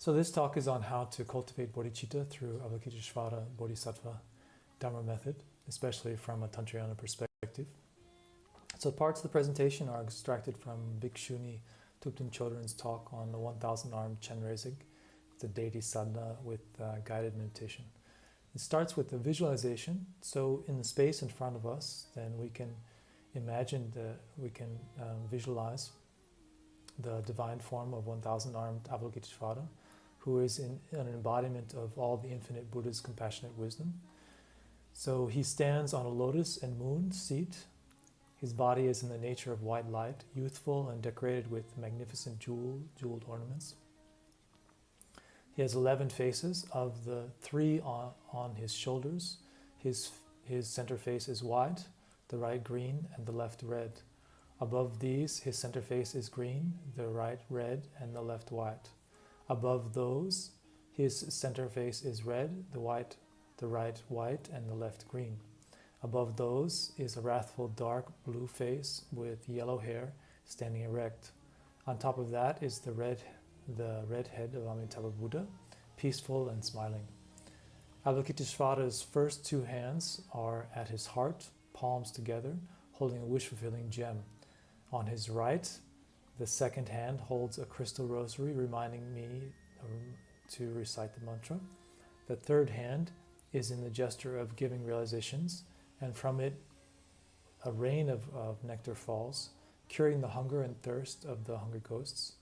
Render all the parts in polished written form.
So this talk is on how to cultivate bodhicitta through Avalokiteshvara Bodhisattva Dharma method, especially from a Tantrayana perspective. So parts of the presentation are extracted from Bhikshuni Thupten Chodron's talk on the 1,000-armed Chenrezig, the deity sadhana with guided meditation. It starts with the visualization. So in the space in front of us, then we can imagine, visualize the divine form of 1,000-armed Avalokiteshvara, who is an embodiment of all the infinite Buddha's compassionate wisdom. So he stands on a lotus and moon seat. His body is in the nature of white light, youthful and decorated with magnificent jeweled ornaments. He has 11 faces. Of the 3 on his shoulders, his center face is white, the right green, and the left red. Above these, his center face is green, the right red, and the left white. Above those, his center face is red, the right white, and the left green. Above those is a wrathful dark blue face with yellow hair standing erect. On top of that is the red head of Amitabha Buddha, peaceful and smiling. Avalokiteshvara's first 2 hands are at his heart, palms together, holding a wish-fulfilling gem. On his right, the second hand holds a crystal rosary, reminding me to recite the mantra. The third hand is in the gesture of giving realizations, and from it a rain of nectar falls, curing the hunger and thirst of the hungry ghosts.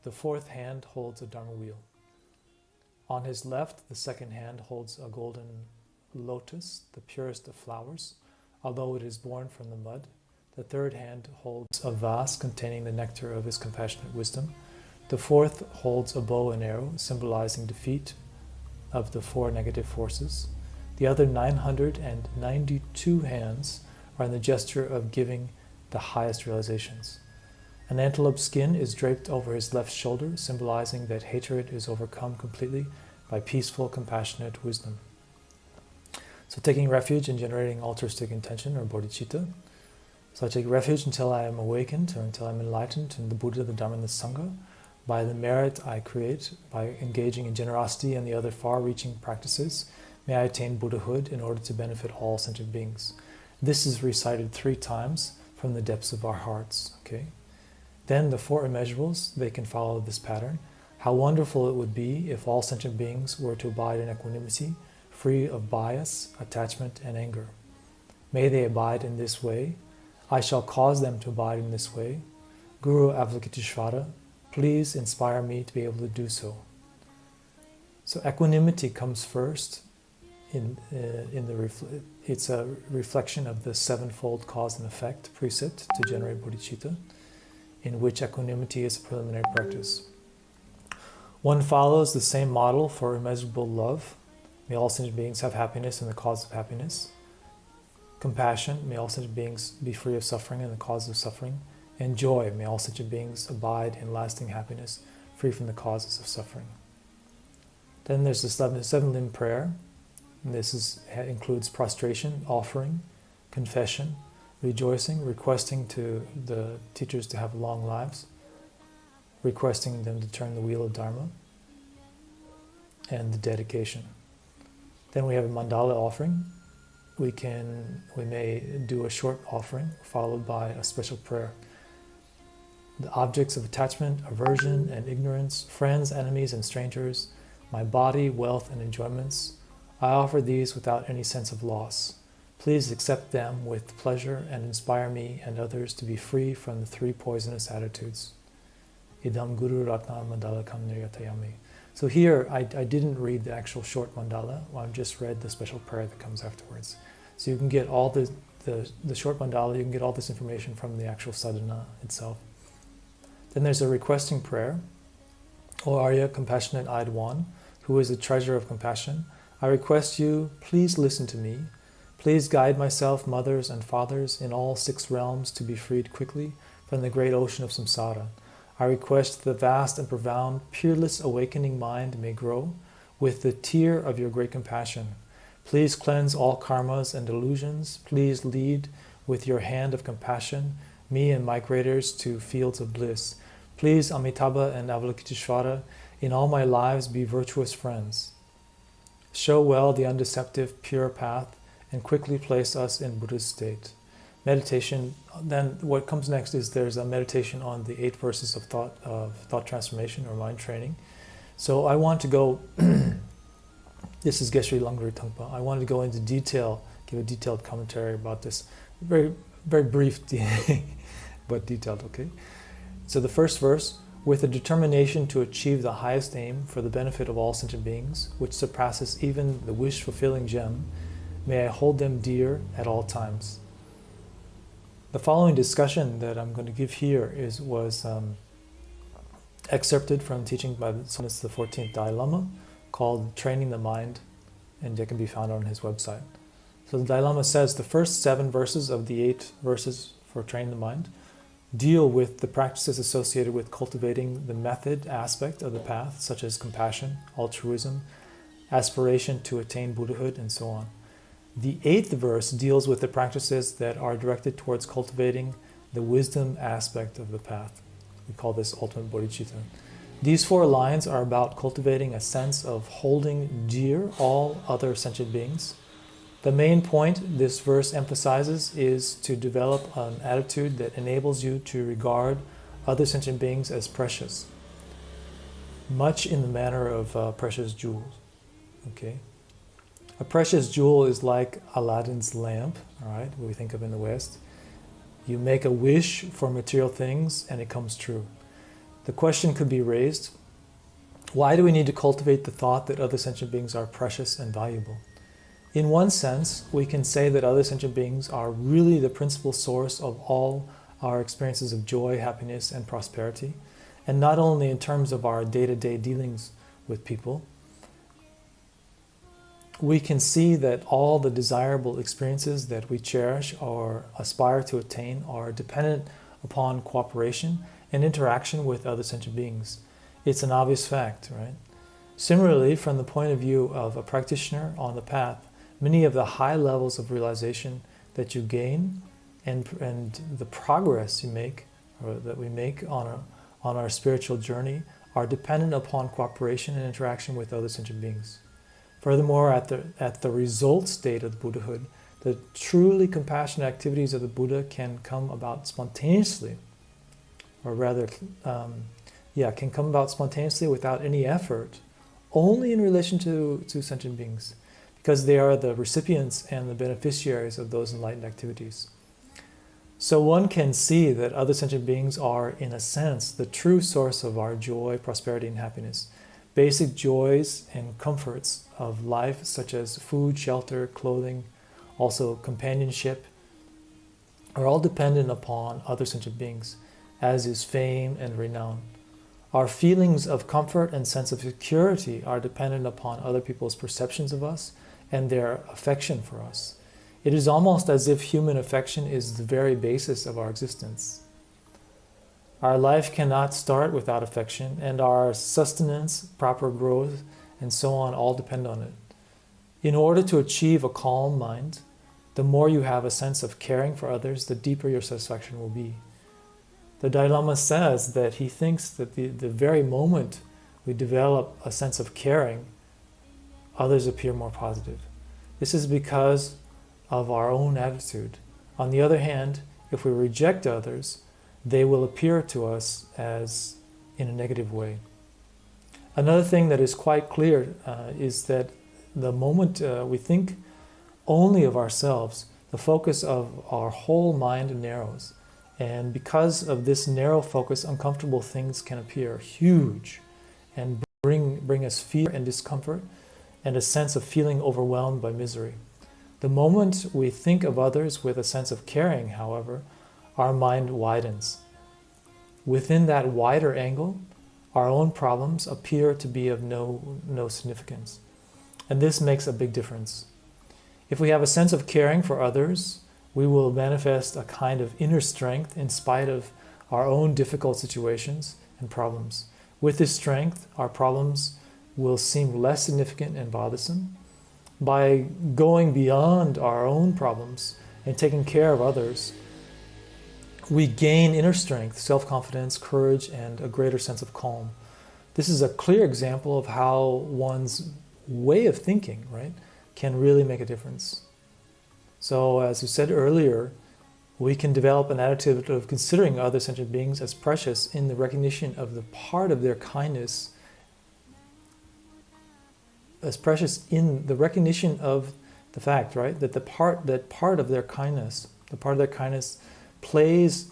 The fourth hand holds a Dharma wheel. On his left, the second hand holds a golden lotus, the purest of flowers, although it is born from the mud. The third hand holds a vase containing the nectar of his compassionate wisdom. The fourth holds a bow and arrow, symbolizing defeat of the 4 negative forces. The other 992 hands are in the gesture of giving the highest realizations. An antelope skin is draped over his left shoulder, symbolizing that hatred is overcome completely by peaceful, compassionate wisdom. So taking refuge in generating altruistic intention or bodhicitta. So I take refuge until I am awakened or until I am enlightened in the Buddha, the Dharma, and the Sangha. By the merit I create, by engaging in generosity and the other far-reaching practices, may I attain Buddhahood in order to benefit all sentient beings. This is recited 3 times from the depths of our hearts. Okay. Then the 4 immeasurables, they can follow this pattern. How wonderful it would be if all sentient beings were to abide in equanimity, free of bias, attachment, and anger. May they abide in this way. I shall cause them to abide in this way. Guru Avalokiteshvara, please inspire me to be able to do so. So equanimity comes first. It's a reflection of the 7-fold cause and effect precept to generate bodhicitta, in which equanimity is a preliminary practice. One follows the same model for immeasurable love. May all sentient beings have happiness and the cause of happiness. Compassion, may all sentient beings be free of suffering and the cause of suffering. And joy, may all sentient beings abide in lasting happiness, free from the causes of suffering. Then there's the 7-limb prayer. And this includes prostration, offering, confession, rejoicing, requesting to the teachers to have long lives, requesting them to turn the wheel of Dharma, and the dedication. Then we have a mandala offering. We may do a short offering followed by a special prayer. The objects of attachment, aversion, and ignorance, friends, enemies, and strangers, my body, wealth, and enjoyments, I offer these without any sense of loss. Please accept them with pleasure and inspire me and others to be free from the three poisonous attitudes. Idam Guru Ratna Mandala Kam Niryatayami. So here, I didn't read the actual short mandala. I just read the special prayer that comes afterwards. So you can get all the short mandala, you can get all this information from the actual sadhana itself. Then there's a requesting prayer. O Arya, compassionate-eyed one, who is the treasure of compassion, I request you, please listen to me. Please guide myself, mothers and fathers in all 6 realms to be freed quickly from the great ocean of samsara. I request the vast and profound, peerless awakening mind may grow with the tear of your great compassion. Please cleanse all karmas and delusions. Please lead with your hand of compassion me and migrators to fields of bliss. Please, Amitabha and Avalokiteshvara, in all my lives be virtuous friends. Show well the undeceptive, pure path and quickly place us in Buddha's state. Meditation, then what comes next is there's a meditation on the 8 verses of thought transformation or mind training. So I want to go, this is Geshe Langri Tangpa, I wanted to go into detail, give a detailed commentary about this. Very, very brief, but detailed, okay? So the first verse, with a determination to achieve the highest aim for the benefit of all sentient beings, which surpasses even the wish-fulfilling gem, may I hold them dear at all times. The following discussion that I'm going to give here was excerpted from teaching by the 14th Dalai Lama called Training the Mind, and it can be found on his website. So the Dalai Lama says the first 7 verses of the 8 verses for Training the Mind deal with the practices associated with cultivating the method aspect of the path, such as compassion, altruism, aspiration to attain Buddhahood, and so on. The 8th verse deals with the practices that are directed towards cultivating the wisdom aspect of the path. We call this ultimate bodhicitta. These 4 lines are about cultivating a sense of holding dear all other sentient beings. The main point this verse emphasizes is to develop an attitude that enables you to regard other sentient beings as precious, much in the manner of precious jewels. Okay? A precious jewel is like Aladdin's lamp, all right, what we think of in the West. You make a wish for material things and it comes true. The question could be raised, why do we need to cultivate the thought that other sentient beings are precious and valuable? In one sense, we can say that other sentient beings are really the principal source of all our experiences of joy, happiness, and prosperity, and not only in terms of our day-to-day dealings with people. We can see that all the desirable experiences that we cherish or aspire to attain are dependent upon cooperation and interaction with other sentient beings. It's an obvious fact, right? Similarly, from the point of view of a practitioner on the path, many of the high levels of realization that you gain and the progress you make, or that we make on our spiritual journey, are dependent upon cooperation and interaction with other sentient beings. Furthermore, at the result state of the Buddhahood, the truly compassionate activities of the Buddha can come about spontaneously, or rather, can come about spontaneously without any effort, only in relation to sentient beings, because they are the recipients and the beneficiaries of those enlightened activities. So one can see that other sentient beings are, in a sense, the true source of our joy, prosperity, and happiness. Basic joys and comforts of life, such as food, shelter, clothing, also companionship, are all dependent upon other sentient beings, as is fame and renown. Our feelings of comfort and sense of security are dependent upon other people's perceptions of us and their affection for us. It is almost as if human affection is the very basis of our existence. Our life cannot start without affection, and our sustenance, proper growth, and so on all depend on it. In order to achieve a calm mind, the more you have a sense of caring for others, the deeper your satisfaction will be. The Dalai Lama says that he thinks that the very moment we develop a sense of caring, others appear more positive. This is because of our own attitude. On the other hand, if we reject others, they will appear to us as in a negative way. Another thing that is quite clear is that the moment we think only of ourselves, the focus of our whole mind narrows. And because of this narrow focus, uncomfortable things can appear huge and bring us fear and discomfort and a sense of feeling overwhelmed by misery. The moment we think of others with a sense of caring, however, our mind widens. Within that wider angle, our own problems appear to be of no significance. And this makes a big difference. If we have a sense of caring for others, we will manifest a kind of inner strength in spite of our own difficult situations and problems. With this strength, our problems will seem less significant and bothersome. By going beyond our own problems and taking care of others, we gain inner strength, self-confidence, courage, and a greater sense of calm. This is a clear example of how one's way of thinking, right, can really make a difference. So, as we said earlier, we can develop an attitude of considering other sentient beings as precious in the recognition of the part of their kindness, as precious in the recognition of the fact, right, that the part of their kindness plays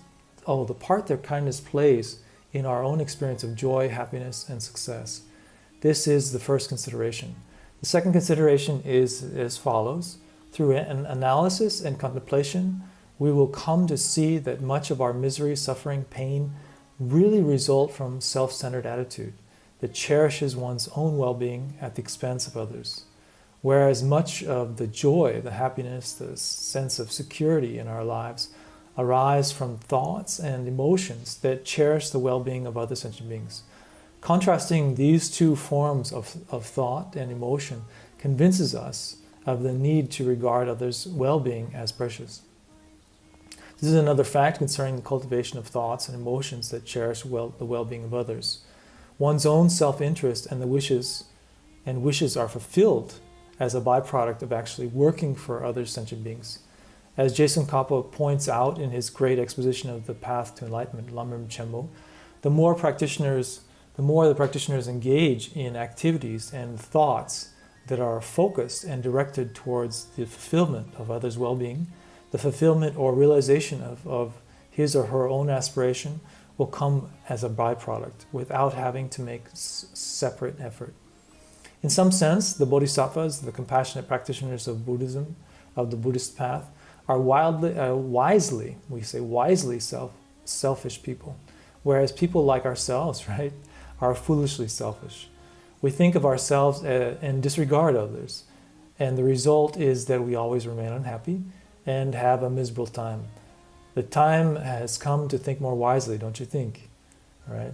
in our own experience of joy, happiness, and success. This is the first consideration. The second consideration is as follows. Through an analysis and contemplation, we will come to see that much of our misery, suffering, pain really result from self-centered attitude that cherishes one's own well-being at the expense of others. Whereas much of the joy, the happiness, the sense of security in our lives arise from thoughts and emotions that cherish the well-being of other sentient beings. Contrasting these two forms of thought and emotion convinces us of the need to regard others' well-being as precious. This is another fact concerning the cultivation of thoughts and emotions that cherish the well-being of others. One's own self-interest and wishes are fulfilled as a byproduct of actually working for other sentient beings. As Jason Kappa points out in his great exposition of the path to enlightenment, Lamrim Chenmo, the more the practitioners engage in activities and thoughts that are focused and directed towards the fulfillment of others' well-being, the fulfillment or realization of his or her own aspiration will come as a byproduct without having to make separate effort. In some sense, the bodhisattvas, the compassionate practitioners of Buddhism, of the Buddhist path, are wisely selfish people, whereas people like ourselves, right, are foolishly selfish. We think of ourselves and disregard others, and the result is that we always remain unhappy and have a miserable time. The time has come to think more wisely, don't you think? Right?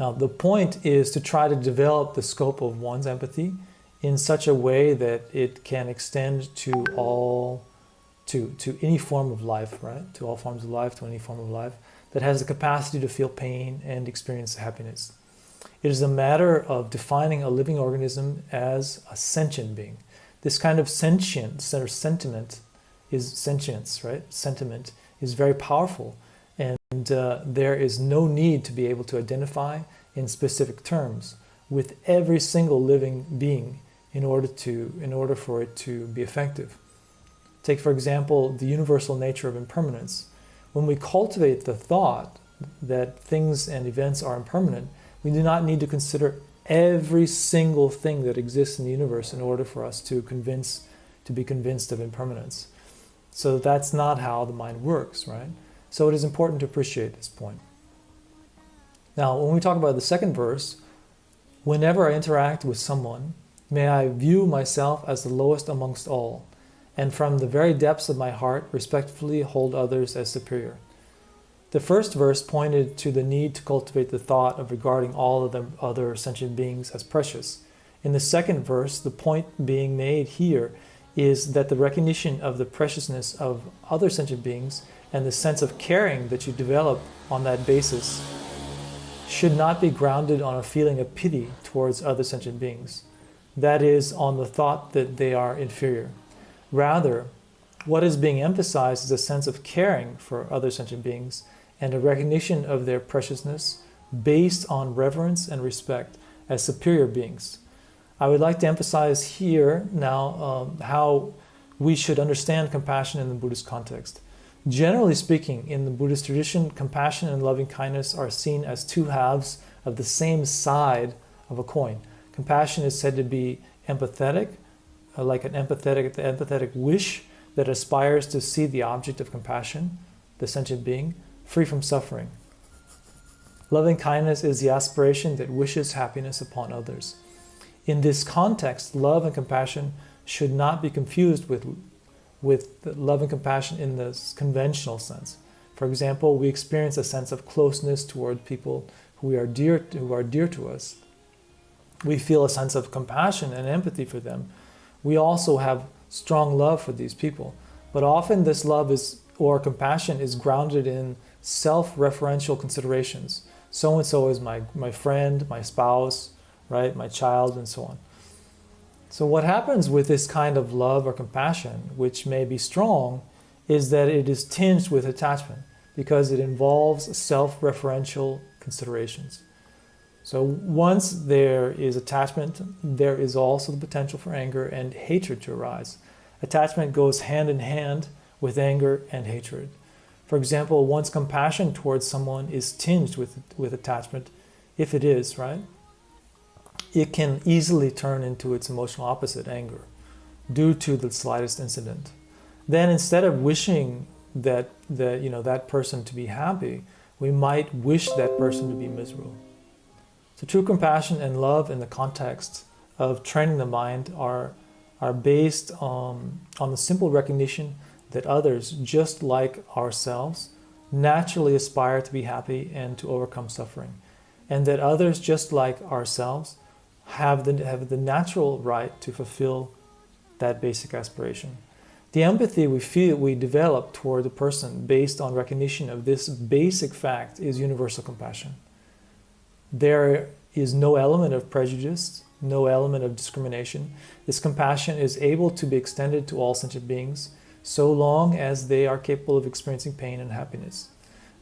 Now, the point is to try to develop the scope of one's empathy in such a way that it can extend to any form of life, right? To all forms of life, to any form of life that has the capacity to feel pain and experience happiness. It is a matter of defining a living organism as a sentient being. This kind of sentience or sentiment is sentience, right? Sentiment is very powerful, and there is no need to be able to identify in specific terms with every single living being in order for it to be effective. Take, for example, the universal nature of impermanence. When we cultivate the thought that things and events are impermanent, we do not need to consider every single thing that exists in the universe in order for us to be convinced of impermanence. So that's not how the mind works, right? So it is important to appreciate this point. Now, when we talk about the second verse, whenever I interact with someone, may I view myself as the lowest amongst all, and from the very depths of my heart respectfully hold others as superior. The first verse pointed to the need to cultivate the thought of regarding all of the other sentient beings as precious. In the second verse, the point being made here is that the recognition of the preciousness of other sentient beings and the sense of caring that you develop on that basis should not be grounded on a feeling of pity towards other sentient beings. That is, on the thought that they are inferior. Rather, what is being emphasized is a sense of caring for other sentient beings and a recognition of their preciousness based on reverence and respect as superior beings. I would like to emphasize here now how we should understand compassion in the Buddhist context. Generally speaking, in the Buddhist tradition, compassion and loving kindness are seen as two halves of the same side of a coin. Compassion is said to be empathetic, like the empathetic wish that aspires to see the object of compassion, the sentient being, free from suffering. Loving kindness is the aspiration that wishes happiness upon others. In this context, love and compassion should not be confused with love and compassion in the conventional sense. For example, we experience a sense of closeness toward people who are dear to us. We feel a sense of compassion and empathy for them. We also have strong love for these people. But often this love or compassion is grounded in self-referential considerations. So-and-so is my friend, my spouse, right, my child, and so on. So what happens with this kind of love or compassion, which may be strong, is that it is tinged with attachment because it involves self-referential considerations. So once there is attachment, there is also the potential for anger and hatred to arise. Attachment goes hand in hand with anger and hatred. For example, once compassion towards someone is tinged with attachment, if it is, right, it can easily turn into its emotional opposite, anger, due to the slightest incident. Then instead of wishing that person to be happy, we might wish that person to be miserable. So true compassion and love in the context of training the mind are based on the simple recognition that others, just like ourselves, naturally aspire to be happy and to overcome suffering, and that others, just like ourselves, have the natural right to fulfill that basic aspiration. The empathy we develop toward the person based on recognition of this basic fact is universal compassion. There is no element of prejudice, no element of discrimination. This compassion is able to be extended to all sentient beings so long as they are capable of experiencing pain and happiness.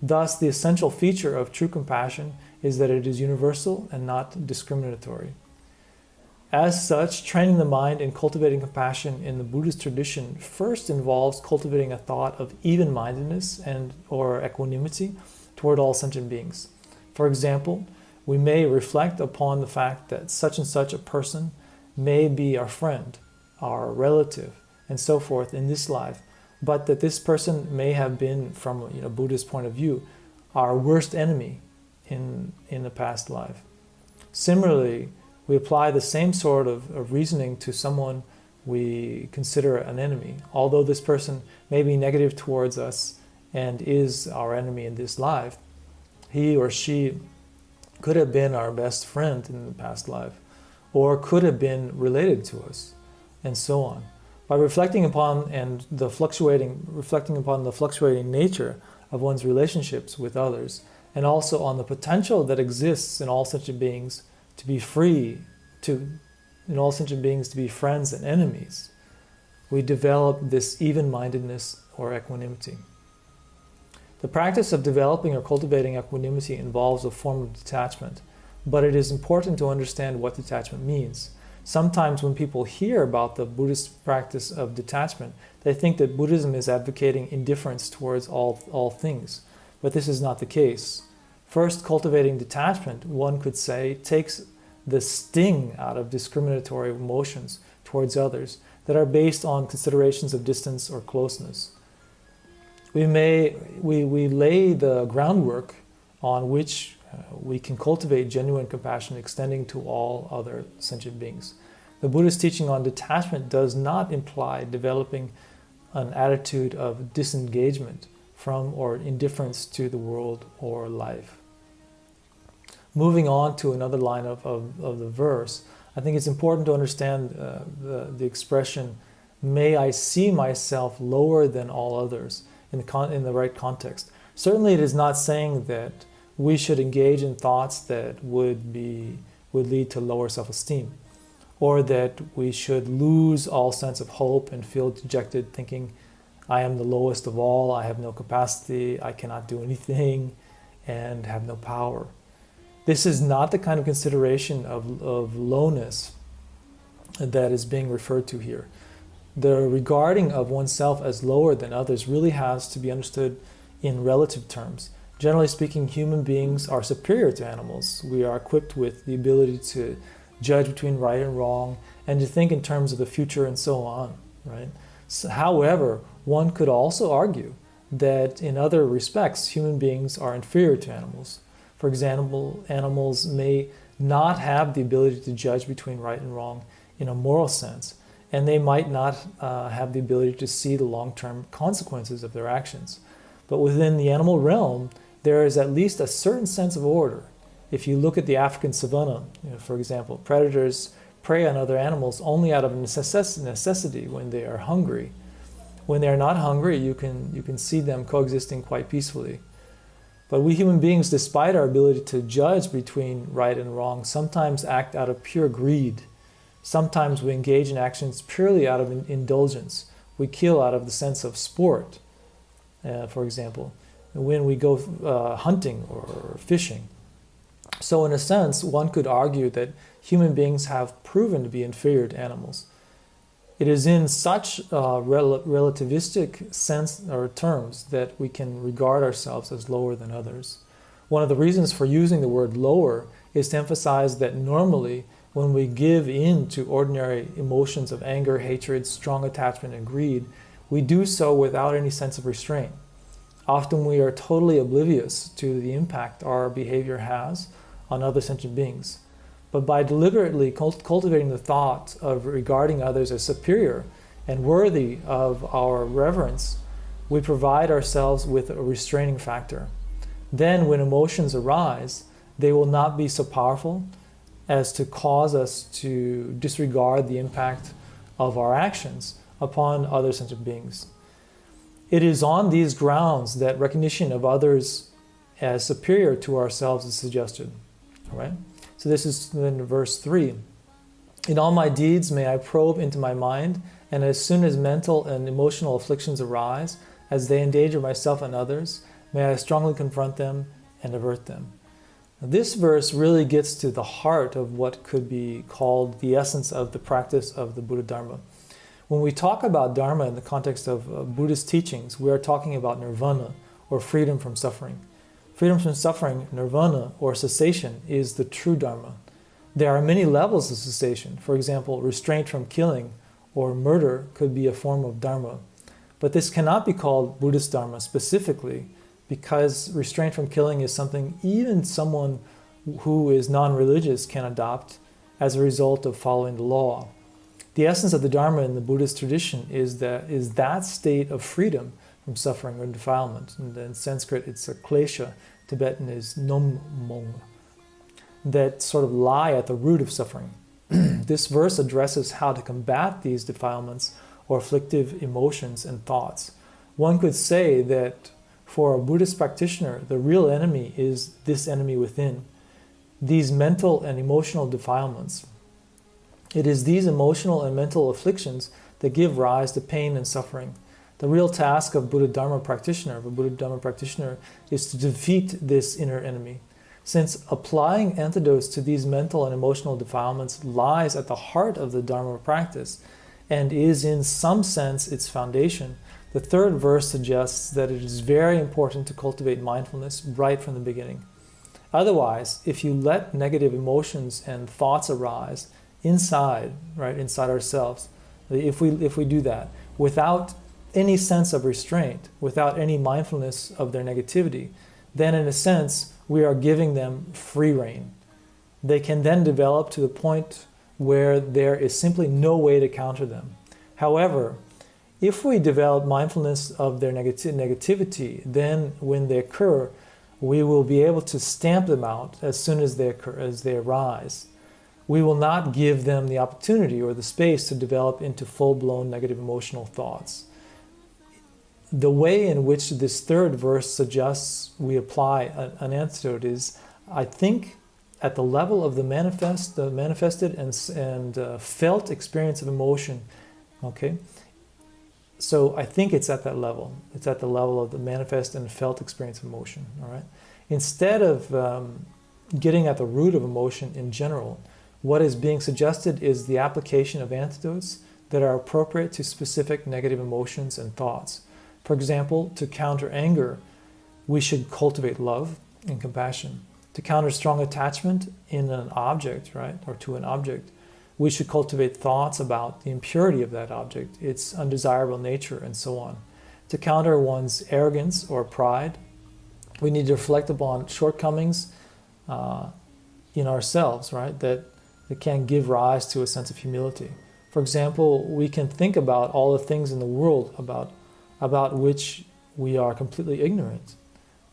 Thus, the essential feature of true compassion is that it is universal and not discriminatory. As such, training the mind in cultivating compassion in the Buddhist tradition first involves cultivating a thought of even-mindedness or equanimity toward all sentient beings. For example, we may reflect upon the fact that such and such a person may be our friend, our relative, and so forth in this life, but that this person may have been, from a Buddhist point of view, our worst enemy in the past life. Similarly, we apply the same sort of reasoning to someone we consider an enemy. Although this person may be negative towards us and is our enemy in this life, he or she could have been our best friend in the past life, or could have been related to us, and so on. By reflecting upon the fluctuating nature of one's relationships with others, and also on the potential that exists in all sentient beings to be in all sentient beings to be friends and enemies, we develop this even-mindedness or equanimity. The practice of developing or cultivating equanimity involves a form of detachment, but it is important to understand what detachment means. Sometimes when people hear about the Buddhist practice of detachment, they think that Buddhism is advocating indifference towards all things, but this is not the case. First, cultivating detachment, one could say, takes the sting out of discriminatory emotions towards others that are based on considerations of distance or closeness. We lay the groundwork on which we can cultivate genuine compassion extending to all other sentient beings. The Buddhist teaching on detachment does not imply developing an attitude of disengagement from or indifference to the world or life. Moving on to another line of the verse, I think it's important to understand the expression may I see myself lower than all others in the right context. Certainly it is not saying that we should engage in thoughts that would lead to lower self-esteem, or that we should lose all sense of hope and feel dejected, thinking, I am the lowest of all, I have no capacity, I cannot do anything, and have no power. This is not the kind of consideration of lowness that is being referred to here. The regarding of oneself as lower than others really has to be understood in relative terms. Generally speaking, human beings are superior to animals. We are equipped with the ability to judge between right and wrong and to think in terms of the future and so on, right? So, however, one could also argue that in other respects, human beings are inferior to animals. For example, animals may not have the ability to judge between right and wrong in a moral sense, and they might not have the ability to see the long-term consequences of their actions. But within the animal realm, there is at least a certain sense of order. If you look at the African savanna, for example, predators prey on other animals only out of necessity when they are hungry. When they are not hungry, you can see them coexisting quite peacefully. But we human beings, despite our ability to judge between right and wrong, sometimes act out of pure greed. Sometimes we engage in actions purely out of indulgence. We kill out of the sense of sport, for example, when we go hunting or fishing. So in a sense, one could argue that human beings have proven to be inferior to animals. It is in such relativistic sense or terms that we can regard ourselves as lower than others. One of the reasons for using the word lower is to emphasize that normally when we give in to ordinary emotions of anger, hatred, strong attachment, and greed, we do so without any sense of restraint. Often we are totally oblivious to the impact our behavior has on other sentient beings. But by deliberately cultivating the thought of regarding others as superior and worthy of our reverence, we provide ourselves with a restraining factor. Then when emotions arise, they will not be so powerful as to cause us to disregard the impact of our actions upon other sentient beings. It is on these grounds that recognition of others as superior to ourselves is suggested. All right? So this is then verse 3. In all my deeds may I probe into my mind, and as soon as mental and emotional afflictions arise, as they endanger myself and others, may I strongly confront them and avert them. Now, this verse really gets to the heart of what could be called the essence of the practice of the Buddha Dharma. When we talk about Dharma in the context of Buddhist teachings, we are talking about nirvana, or freedom from suffering. Freedom from suffering, nirvana, or cessation, is the true Dharma. There are many levels of cessation. For example, restraint from killing or murder could be a form of Dharma. But this cannot be called Buddhist Dharma specifically, because restraint from killing is something even someone who is non-religious can adopt as a result of following the law. The essence of the Dharma in the Buddhist tradition is that state of freedom from suffering or defilement. And in Sanskrit, it's a klesha. Tibetan is nommong, that sort of lie at the root of suffering. This verse addresses how to combat these defilements or afflictive emotions and thoughts. One could say that for a Buddhist practitioner, the real enemy is this enemy within, these mental and emotional defilements. It is these emotional and mental afflictions that give rise to pain and suffering. The real task of a Buddha Dharma practitioner is to defeat this inner enemy. Since applying antidotes to these mental and emotional defilements lies at the heart of the Dharma practice and is in some sense its foundation, the third verse suggests that it is very important to cultivate mindfulness right from the beginning. Otherwise, if you let negative emotions and thoughts arise inside ourselves, if we do that without any sense of restraint, without any mindfulness of their negativity, then in a sense we are giving them free rein. They can then develop to the point where there is simply no way to counter them. However, if we develop mindfulness of their negativity, then when they occur, we will be able to stamp them out as soon as they arise. we will not give them the opportunity or the space to develop into full-blown negative emotional thoughts. The way in which this third verse suggests we apply an antidote is, I think, at the level of the manifested and felt experience of emotion. Okay, so I think it's at that level. It's at the level of the manifest and felt experience of emotion. All right. Instead of getting at the root of emotion in general, what is being suggested is the application of antidotes that are appropriate to specific negative emotions and thoughts. For example, to counter anger, we should cultivate love and compassion. To counter strong attachment in an object, right, or to an object, we should cultivate thoughts about the impurity of that object, its undesirable nature, and so on. To counter one's arrogance or pride, we need to reflect upon shortcomings in ourselves, right, that can give rise to a sense of humility. For example, we can think about all the things in the world about which we are completely ignorant.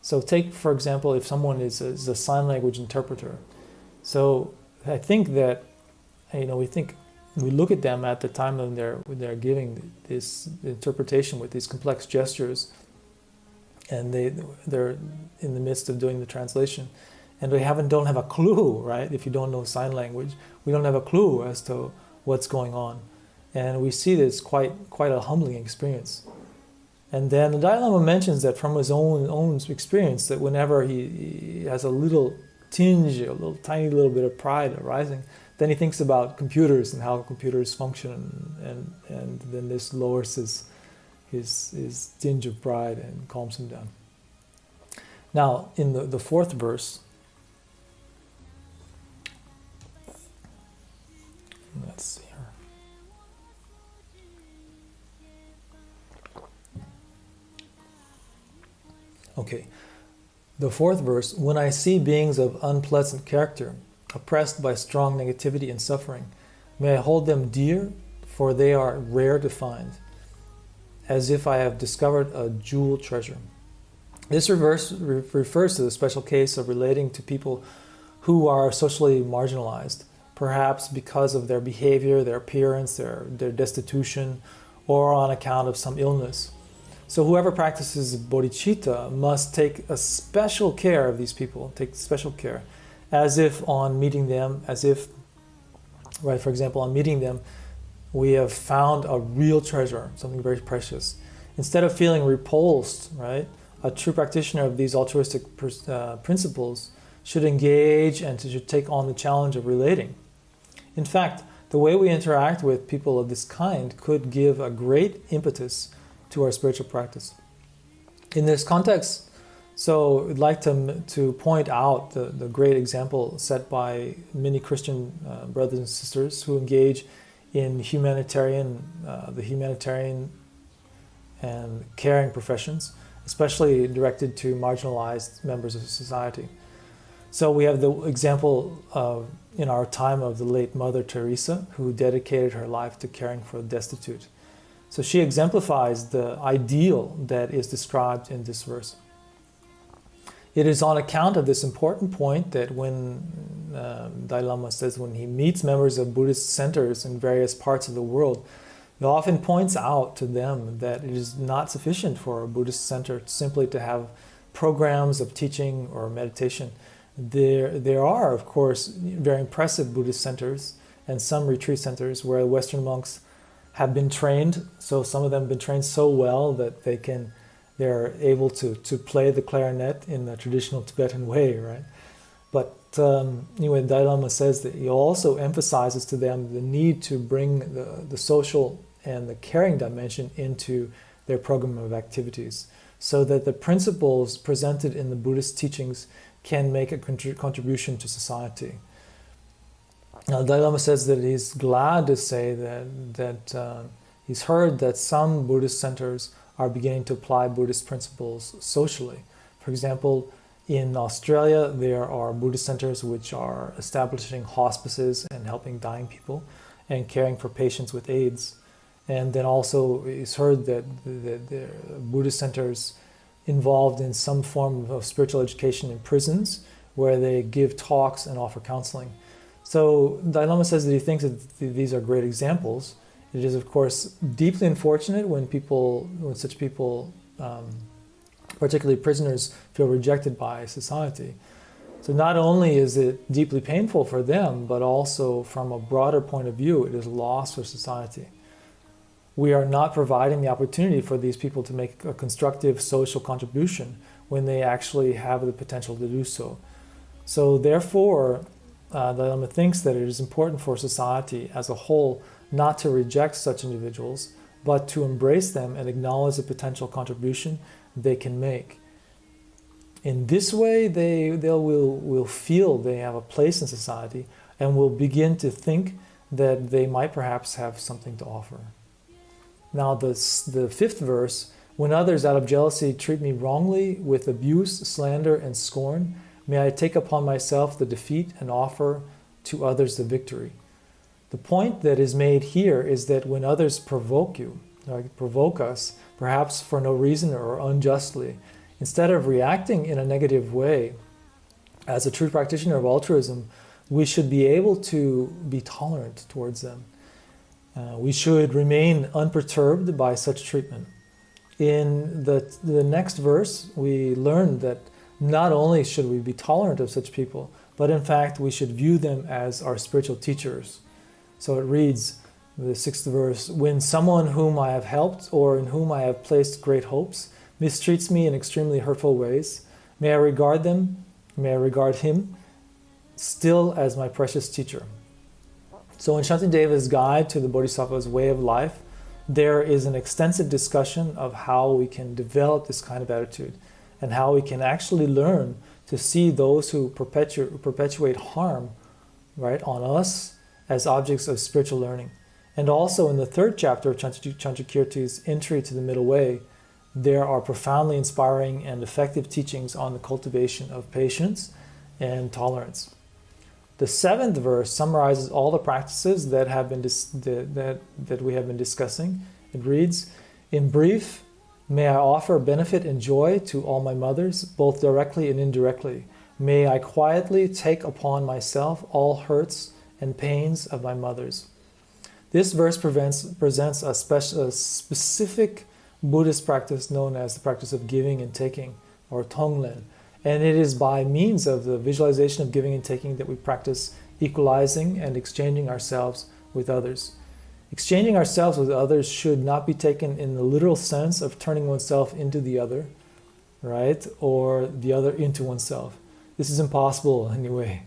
So take, for example, if someone is a sign language interpreter. So I think that, we look at them at the time when they're giving this interpretation with these complex gestures, and they're in the midst of doing the translation, and we don't have a clue, right? If you don't know sign language, we don't have a clue as to what's going on, and we see this quite a humbling experience. And then the Dalai Lama mentions that from his own experience, that whenever he has a little tinge, tiny little bit of pride arising, then he thinks about computers and how computers function, and then this lowers his tinge of pride and calms him down. Now, in the fourth verse, let's see here. Okay, the fourth verse, when I see beings of unpleasant character, oppressed by strong negativity and suffering, may I hold them dear, for they are rare to find, as if I have discovered a jewel treasure. This verse refers to the special case of relating to people who are socially marginalized, perhaps because of their behavior, their appearance, their destitution, or on account of some illness. So whoever practices bodhicitta must take a special care of these people, take special care, as if on meeting them, right, for example, on meeting them, we have found a real treasure, something very precious. Instead of feeling repulsed, right, a true practitioner of these altruistic principles should engage and should take on the challenge of relating. In fact, the way we interact with people of this kind could give a great impetus to our spiritual practice. In this context, so I'd like to point out the great example set by many Christian brothers and sisters who engage in the humanitarian and caring professions, especially directed to marginalized members of society. So we have the example in our time of the late Mother Teresa, who dedicated her life to caring for the destitute. So she exemplifies the ideal that is described in this verse. It is on account of this important point that when Dalai Lama says when he meets members of Buddhist centers in various parts of the world, he often points out to them that it is not sufficient for a Buddhist center simply to have programs of teaching or meditation. There are, of course, very impressive Buddhist centers and some retreat centers where Western monks have been trained. So some of them have been trained so well that they're able to play the clarinet in the traditional Tibetan way, right? But anyway, Dalai Lama says that he also emphasizes to them the need to bring the social and the caring dimension into their program of activities, so that the principles presented in the Buddhist teachings can make a contribution to society. Now, Dalai Lama says that he's glad to say that he's heard that some Buddhist centers are beginning to apply Buddhist principles socially. For example, in Australia, there are Buddhist centers which are establishing hospices and helping dying people and caring for patients with AIDS. And then also he's heard that there are Buddhist centers involved in some form of spiritual education in prisons where they give talks and offer counseling. So Dalai Lama says that he thinks that these are great examples. It is, of course, deeply unfortunate when such people, particularly prisoners, feel rejected by society. So not only is it deeply painful for them, but also from a broader point of view, it is loss for society. We are not providing the opportunity for these people to make a constructive social contribution when they actually have the potential to do so. So therefore, Dalai Lama thinks that it is important for society as a whole not to reject such individuals, but to embrace them and acknowledge the potential contribution they can make. In this way, they will feel they have a place in society and will begin to think that they might perhaps have something to offer. Now the fifth verse, when others out of jealousy treat me wrongly with abuse, slander, and scorn, may I take upon myself the defeat and offer to others the victory. The point that is made here is that when others provoke you, provoke us, perhaps for no reason or unjustly, instead of reacting in a negative way, as a true practitioner of altruism, we should be able to be tolerant towards them. We should remain unperturbed by such treatment. In the next verse, we learn that not only should we be tolerant of such people, but in fact we should view them as our spiritual teachers. So it reads, the sixth verse, when someone whom I have helped or in whom I have placed great hopes mistreats me in extremely hurtful ways, may I regard him still as my precious teacher. So in Shantideva's Guide to the Bodhisattva's Way of Life, there is an extensive discussion of how we can develop this kind of attitude and how we can actually learn to see those who perpetuate harm, right, on us as objects of spiritual learning. And also in the third chapter of Chanchakirti's Entry to the Middle Way, there are profoundly inspiring and effective teachings on the cultivation of patience and tolerance. The seventh verse summarizes all the practices that we have been discussing. It reads, in brief, may I offer benefit and joy to all my mothers, both directly and indirectly. May I quietly take upon myself all hurts and pains of my mothers. This verse presents a specific Buddhist practice known as the practice of giving and taking, or Tonglen. And it is by means of the visualization of giving and taking that we practice equalizing and exchanging ourselves with others. Exchanging ourselves with others should not be taken in the literal sense of turning oneself into the other, right? Or the other into oneself. This is impossible anyway.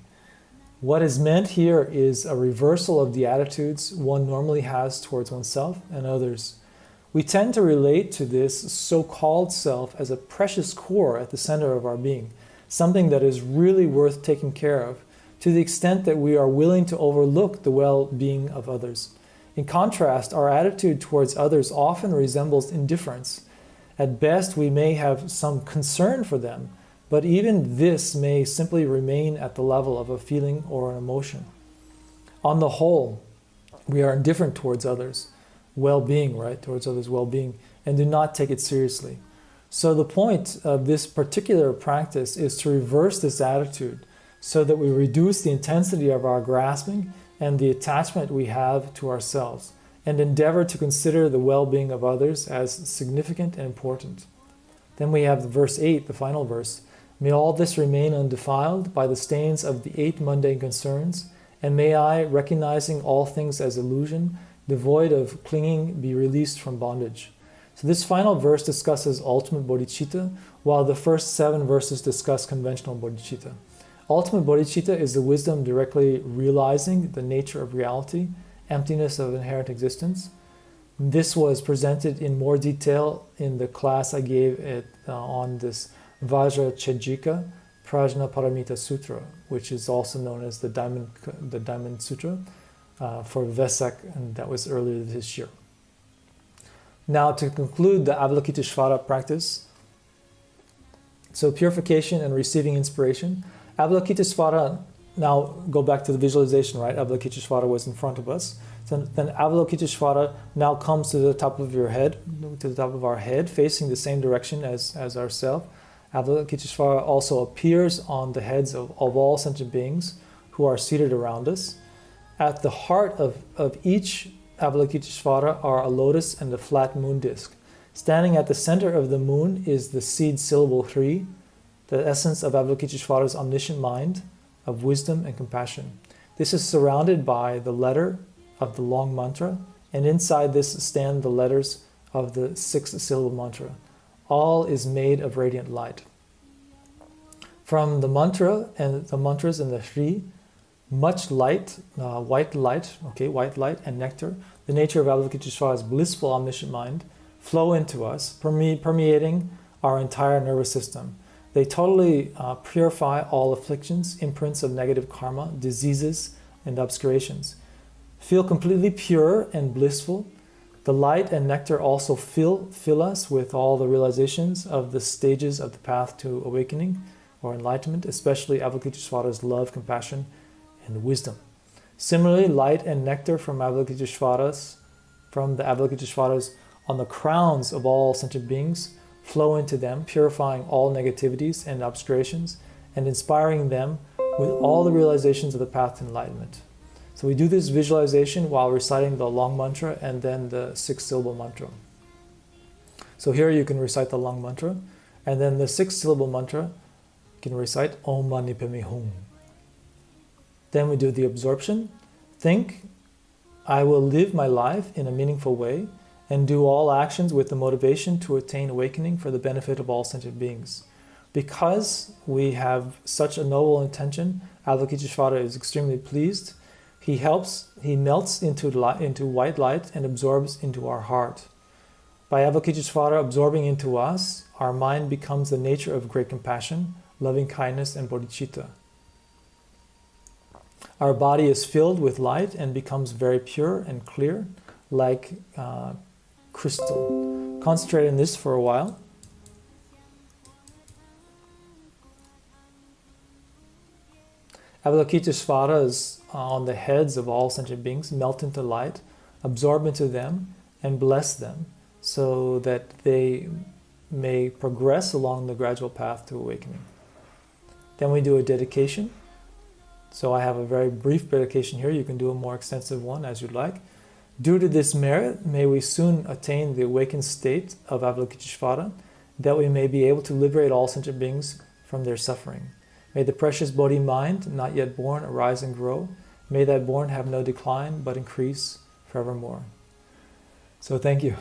What is meant here is a reversal of the attitudes one normally has towards oneself and others. We tend to relate to this so-called self as a precious core at the center of our being, something that is really worth taking care of, to the extent that we are willing to overlook the well-being of others. In contrast, our attitude towards others often resembles indifference. At best, we may have some concern for them, but even this may simply remain at the level of a feeling or an emotion. On the whole, we are indifferent towards others' well-being, right? Towards others' well-being, and do not take it seriously. So the point of this particular practice is to reverse this attitude so that we reduce the intensity of our grasping and the attachment we have to ourselves, and endeavor to consider the well-being of others as significant and important. Then we have verse 8, the final verse. May all this remain undefiled by the stains of the 8 mundane concerns, and may I, recognizing all things as illusion, devoid of clinging, be released from bondage. So this final verse discusses ultimate bodhicitta, while the first 7 verses discuss conventional bodhicitta. Ultimate bodhicitta is the wisdom directly realizing the nature of reality, emptiness of inherent existence. This was presented in more detail in the class I gave on this Vajra Chejika Prajna Paramita Sutra, which is also known as the Diamond Sutra for Vesak, and that was earlier this year. Now to conclude the Avalokiteshvara practice, so purification and receiving inspiration. Avalokiteshvara, now go back to the visualization, right? Avalokiteshvara was in front of us. So then Avalokiteshvara now comes to the top of your head, to the top of our head, facing the same direction as ourself. Avalokiteshvara also appears on the heads of all sentient beings, who are seated around us. At the heart of each Avalokiteshvara are a lotus and a flat moon disk. Standing at the center of the moon is the seed syllable Hri, the essence of Avalokiteshvara's omniscient mind, of wisdom and compassion. This is surrounded by the letter of the long mantra, and inside this stand the letters of the 6-syllable mantra. All is made of radiant light. From the mantra and the mantras in the Hri, much light, white light and nectar, the nature of Avalokiteshvara's blissful omniscient mind, flow into us, permeating our entire nervous system. They totally purify all afflictions, imprints of negative karma, diseases, and obscurations. Feel completely pure and blissful. The light and nectar also fill us with all the realizations of the stages of the path to awakening or enlightenment, especially Avalokiteshvara's love, compassion, and wisdom. Similarly, light and nectar from the Avalokiteshvaras on the crowns of all sentient beings flow into them, purifying all negativities and obscurations, and inspiring them with all the realizations of the path to enlightenment. So we do this visualization while reciting the long mantra and then the 6-syllable mantra. So here you can recite the long mantra, and then the 6-syllable mantra you can recite Om Mani Padme Hum. Then we do the absorption. Think, I will live my life in a meaningful way and do all actions with the motivation to attain awakening for the benefit of all sentient beings. Because we have such a noble intention, Avalokiteshvara is extremely pleased. He melts into white light and absorbs into our heart. By Avalokiteshvara absorbing into us, our mind becomes the nature of great compassion, loving kindness, and bodhicitta. Our body is filled with light and becomes very pure and clear, like crystal. Concentrate on this for a while. Avalokiteshvaras on the heads of all sentient beings melt into light, absorb into them, and bless them so that they may progress along the gradual path to awakening. Then we do a dedication. So I have a very brief dedication here. You can do a more extensive one as you'd like. Due to this merit, may we soon attain the awakened state of Avalokiteshvara, that we may be able to liberate all sentient beings from their suffering. May the precious Bodhi mind, not yet born, arise and grow. May that born have no decline, but increase forevermore. So thank you.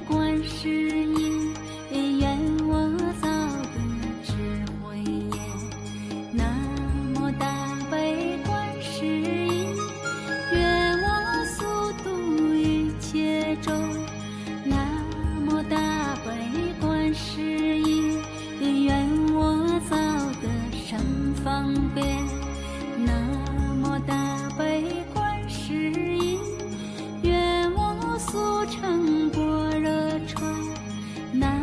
观世音，愿我早得智慧眼。南无大悲观世音，愿我速度一切众。南无大悲观世音，愿我早得生方便。南无大悲观世音，愿我速成般若船。南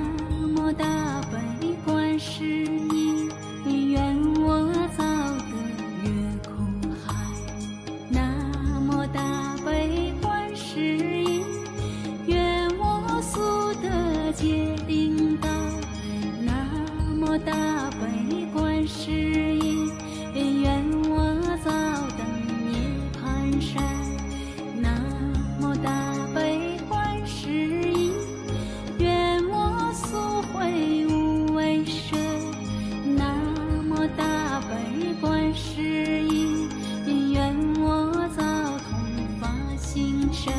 无大悲观世音，愿我早得越苦海。南无大悲观世音，愿我速得界定道。南无大悲观世音，愿我早登涅槃山。南无大悲观世音，愿我速会无为身。南无大悲观世音，愿我早同发心身。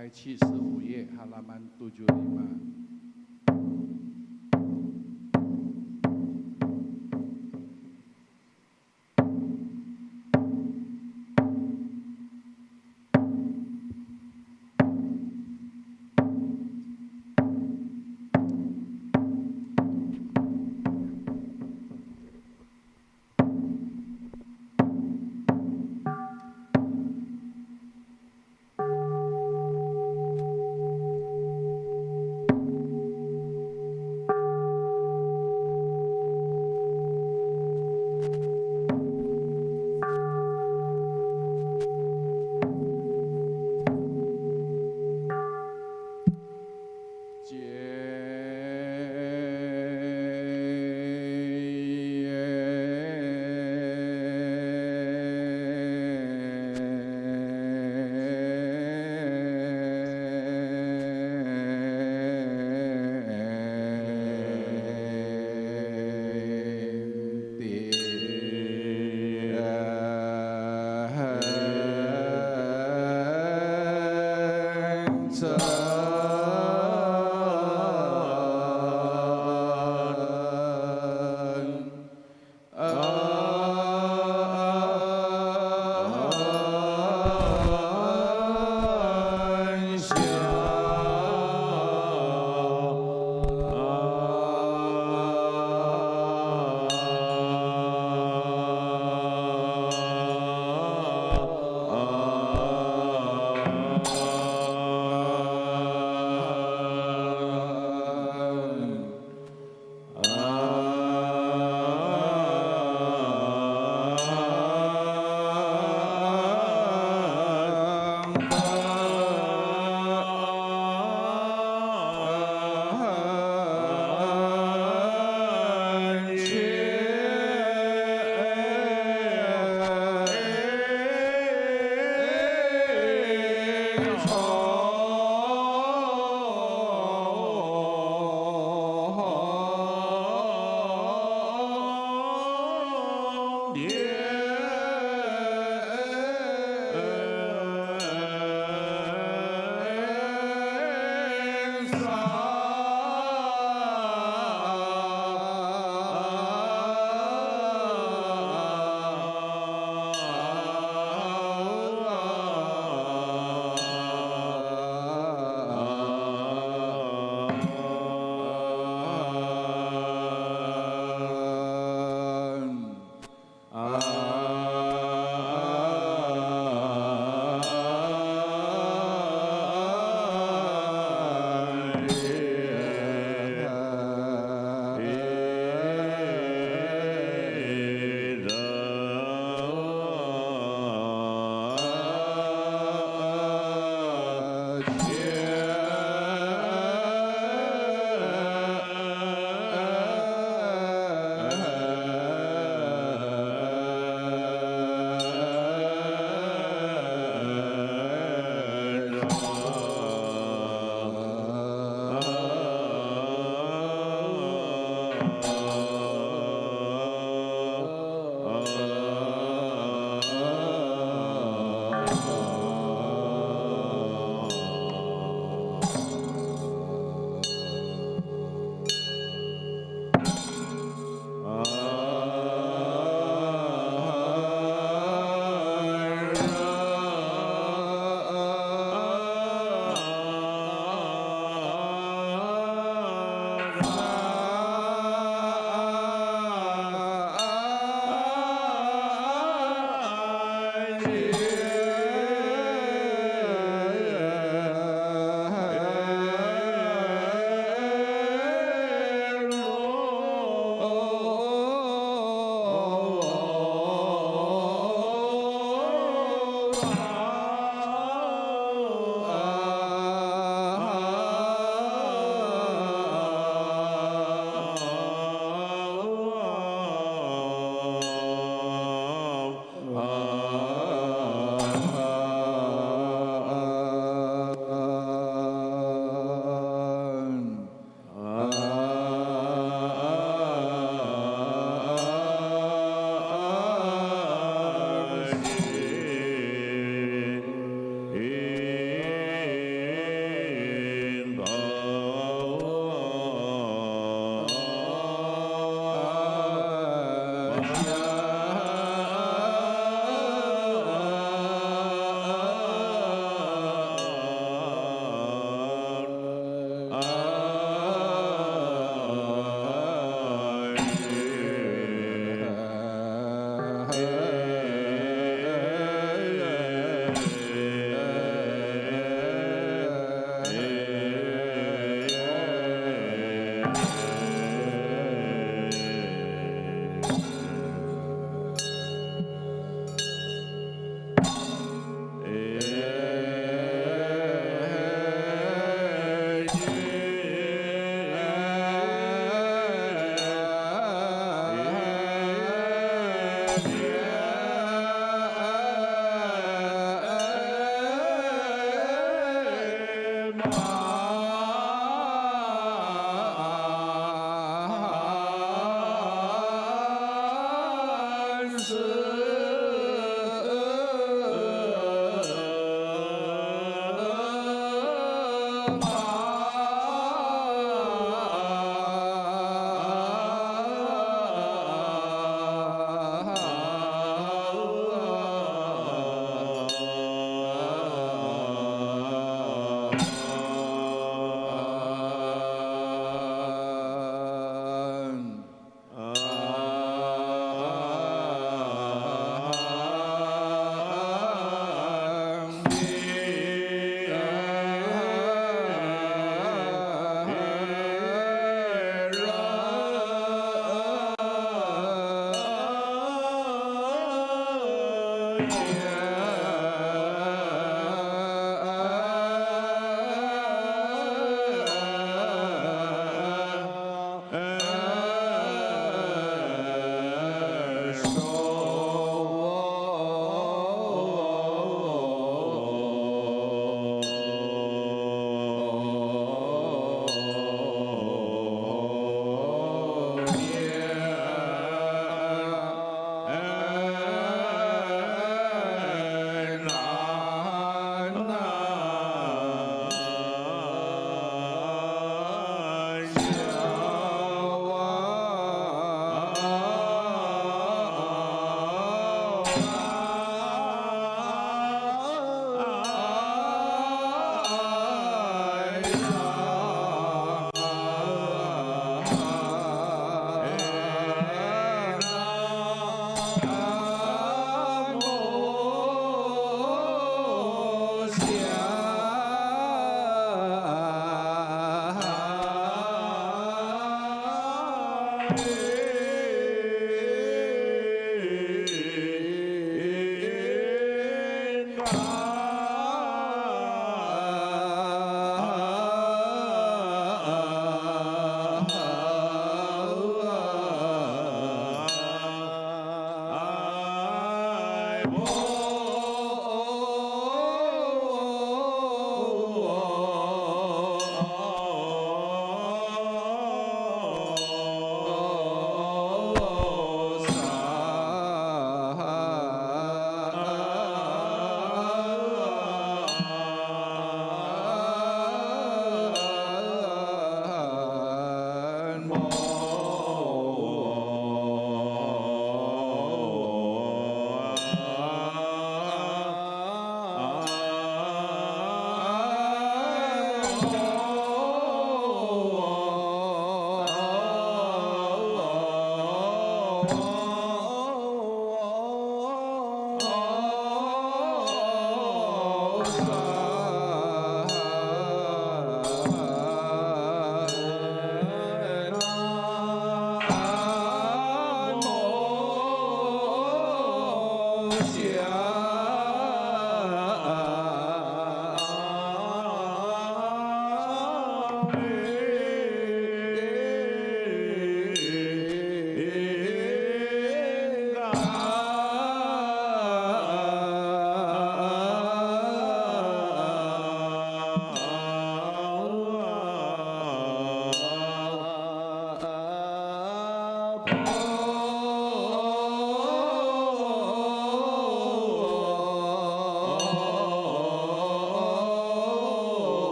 开启15页 halaman 75.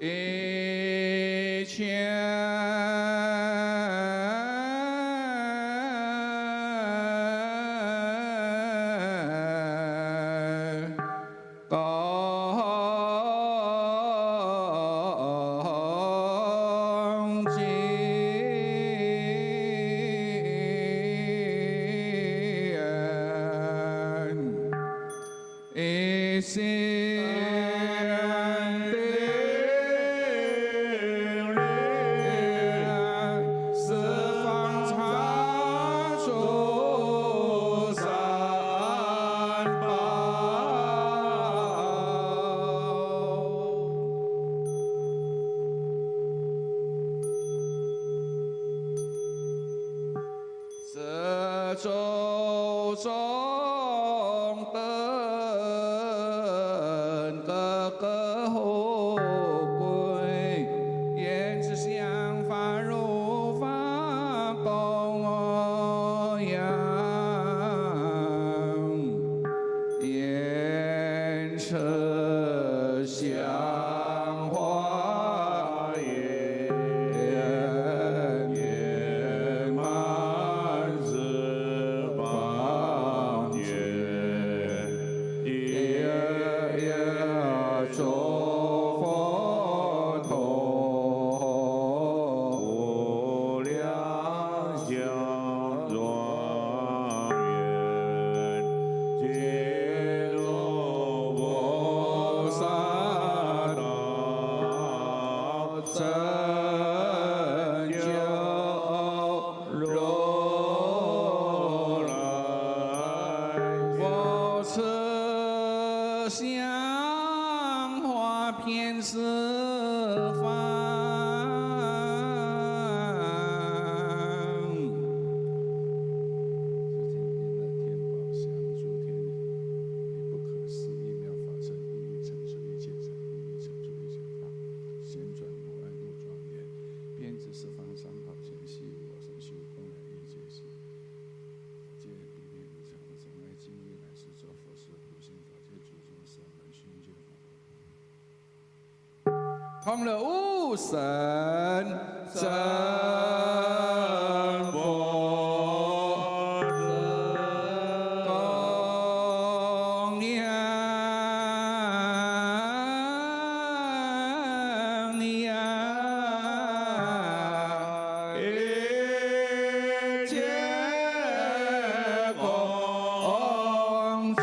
一切空了无神真佛供养你啊，一切恭敬。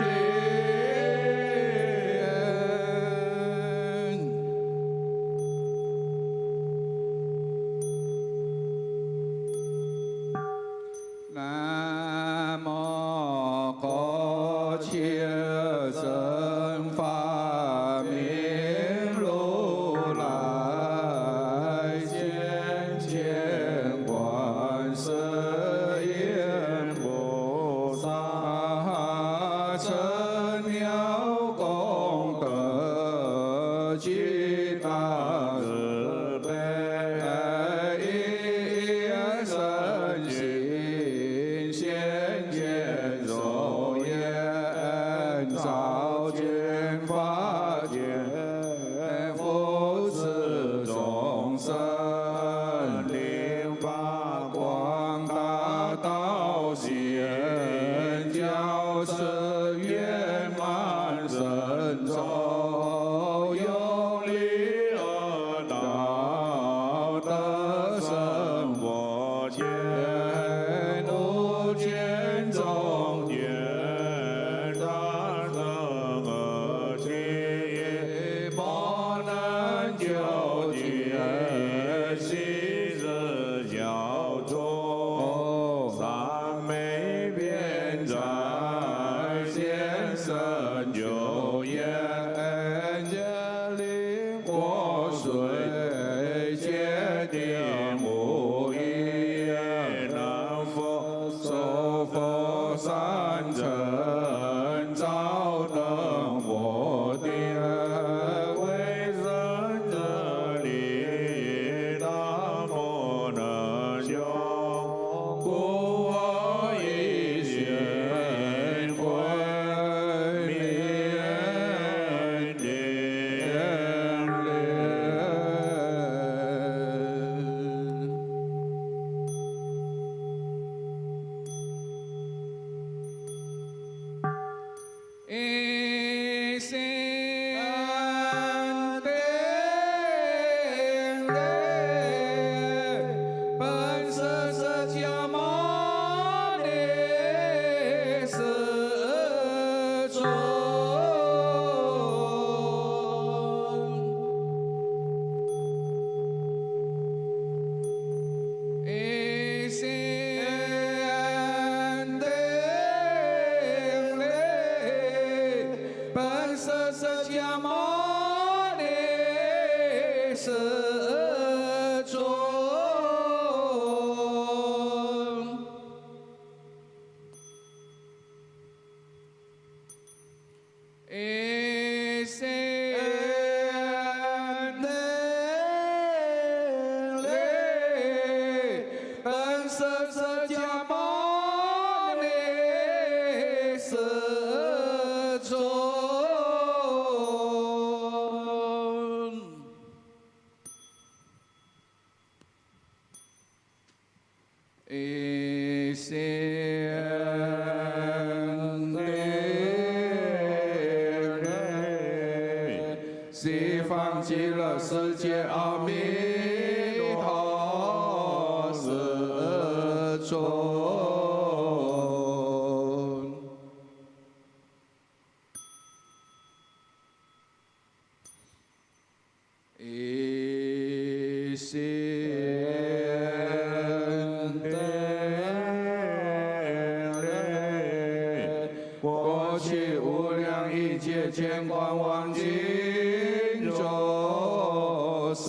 西方极乐世界阿弥陀世尊。一心地过去无量一劫见观忘尽世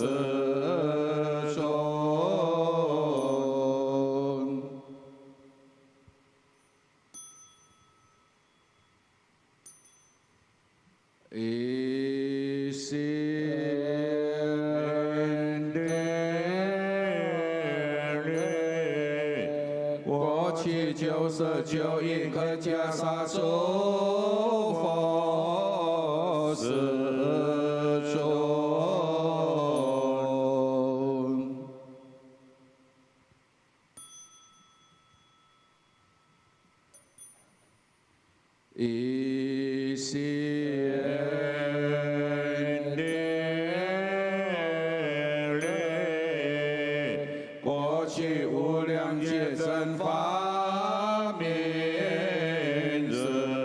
尊，一心地过去九色九因可袈裟诸佛世尊。一心地过去无量劫真法明日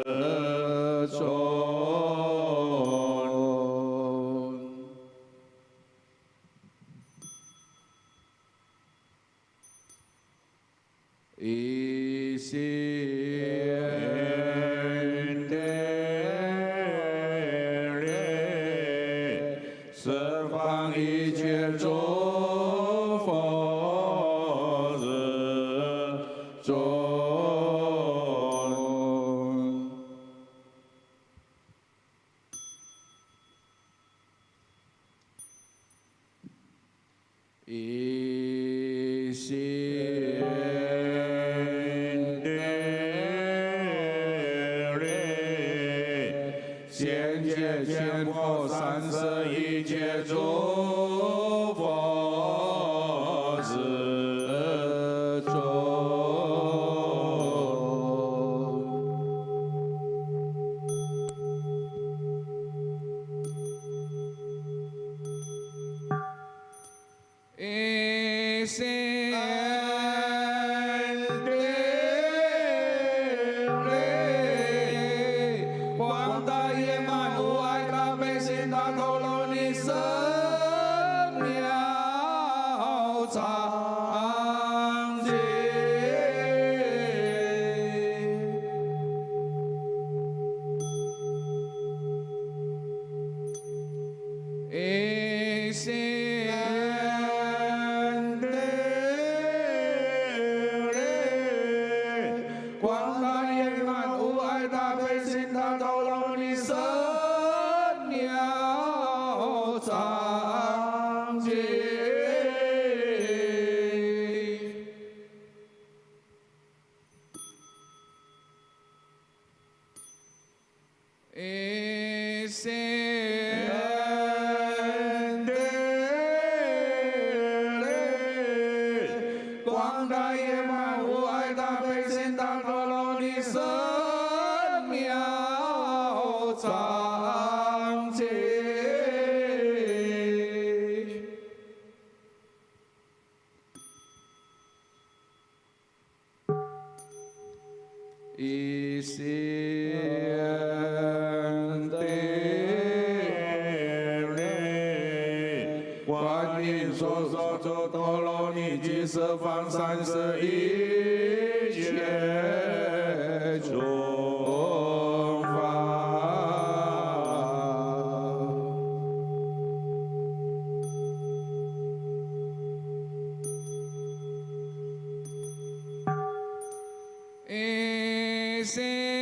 尊，一心十方一切诸佛世尊，一心地现界见佛三世一切诸佛世尊，一心广大圆满无碍大悲心大陀罗尼僧妙常寂，一心广大圆满无碍大悲心大陀罗尼僧妙常寂，一心广大圆满无碍大悲心大陀罗尼僧妙常寂，一心观音所说诸陀罗尼及十方三世一切诸法， Serdang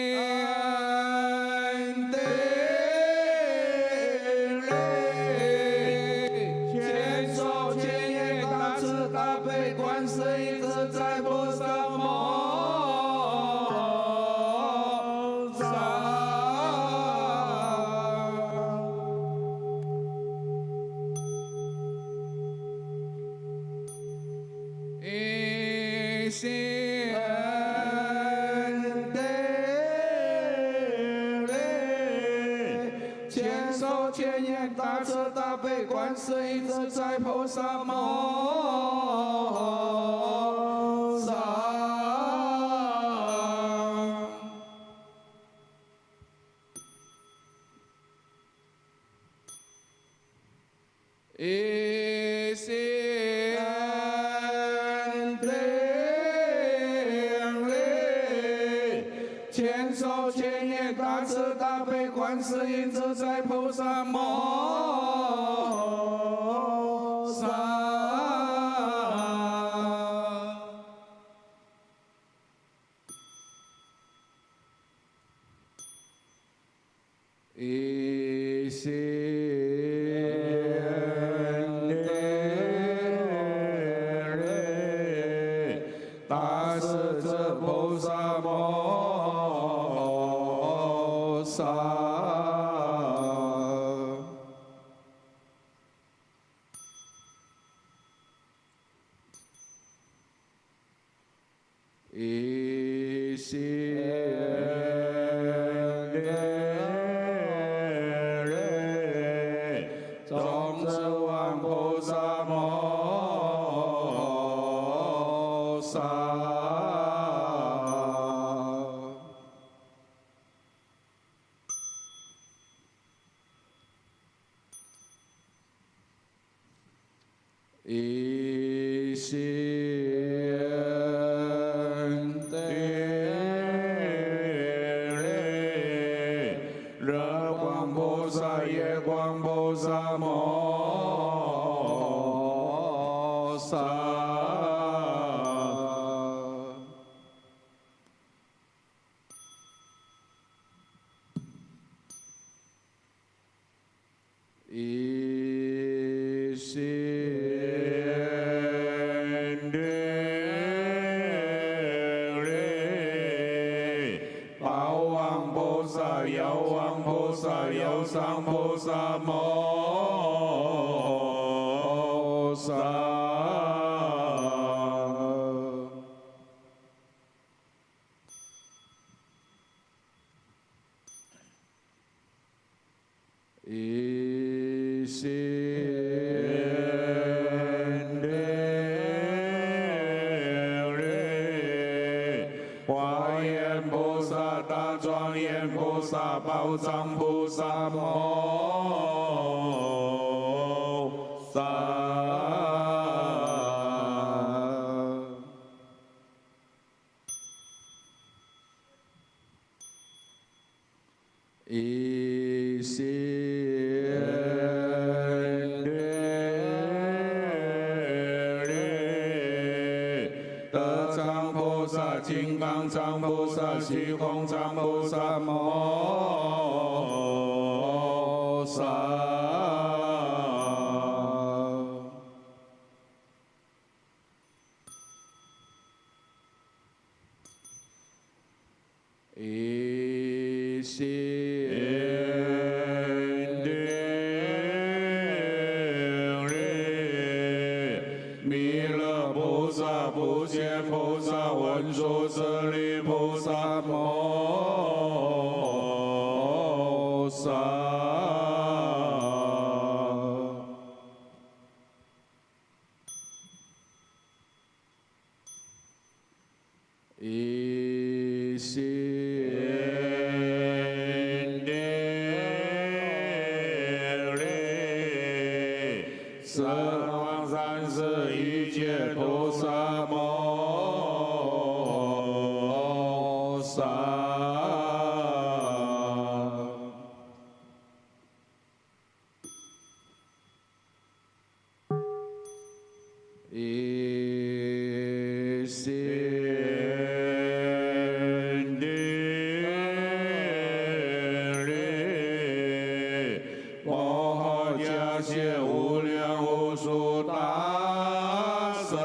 诸大圣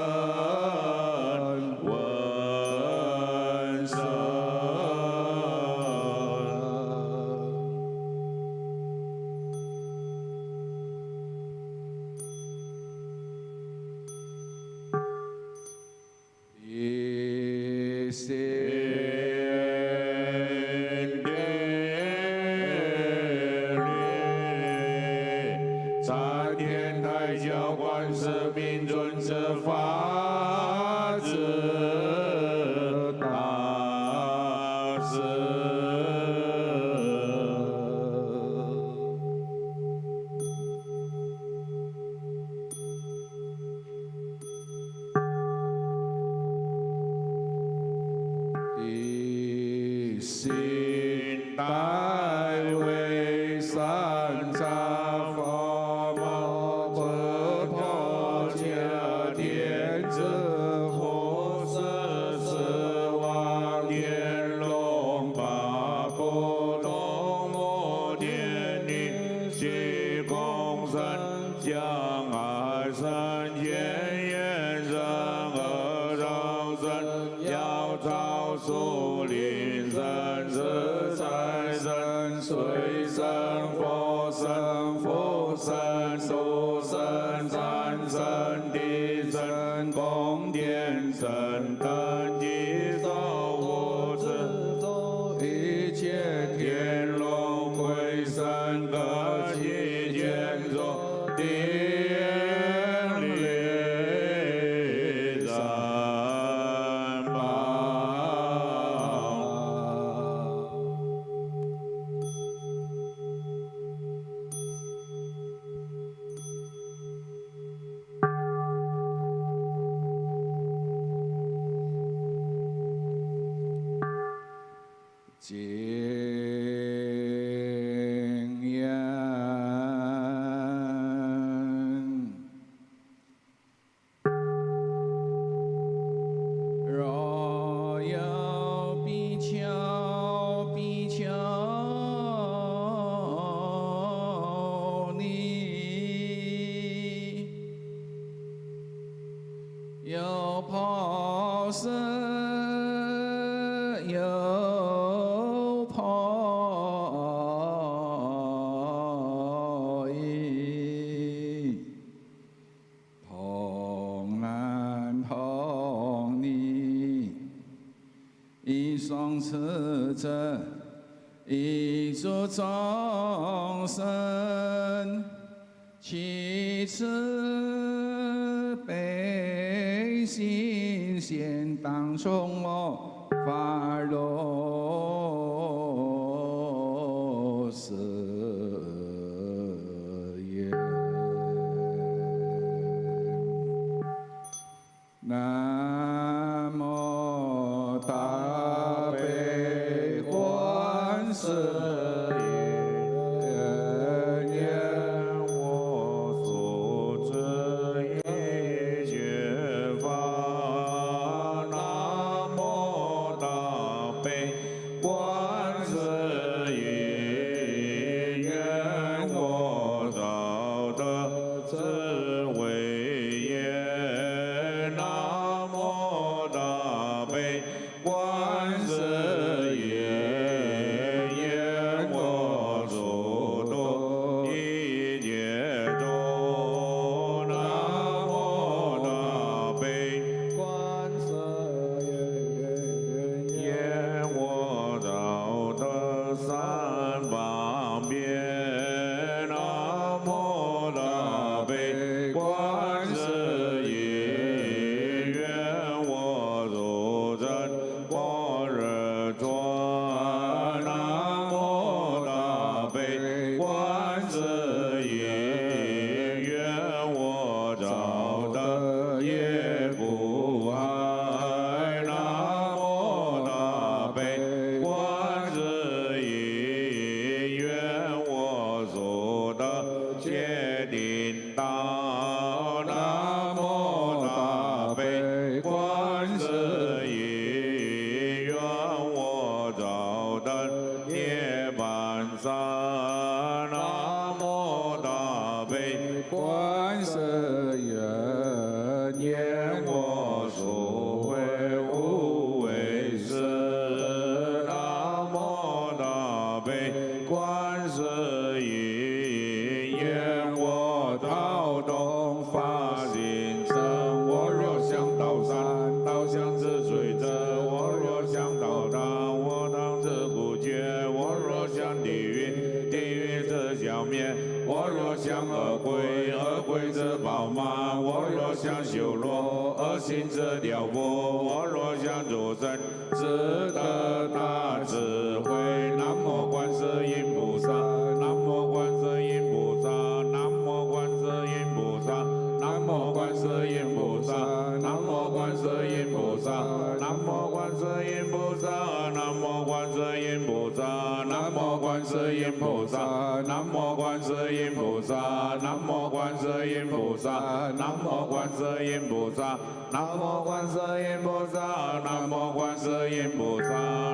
闻声。一心典礼，参天台教观世明尊者法子大师。一心大为三藏佛摩诃陀伽天子护世四王天龙八部龙母天女虚空神将二神天眼神和尚神药草树林神自在神水神佛神福神度神战神地神宫殿神等级守护之咒一切天龙鬼神各齐见作顶礼赞吧。经言，若有比丘、比丘尼，有婆舍，有婆夷，童男童女，一双持者，一诸众生，其慈悲心现当从我发落誓言。南无大悲观世音我所知一切法。南无大悲若想修罗，恶行者了佛。我若想助生，自得大智慧。南无观世音菩萨，南无观世音菩萨，南无观世音菩萨，南无观世音菩萨，南无观世音菩萨，南无观世音菩萨，南无观世音菩萨，南无观世音菩萨，南无观世音菩萨，南无观世音菩萨，南无观世音菩萨，南无观世音菩萨，南无观世音菩萨，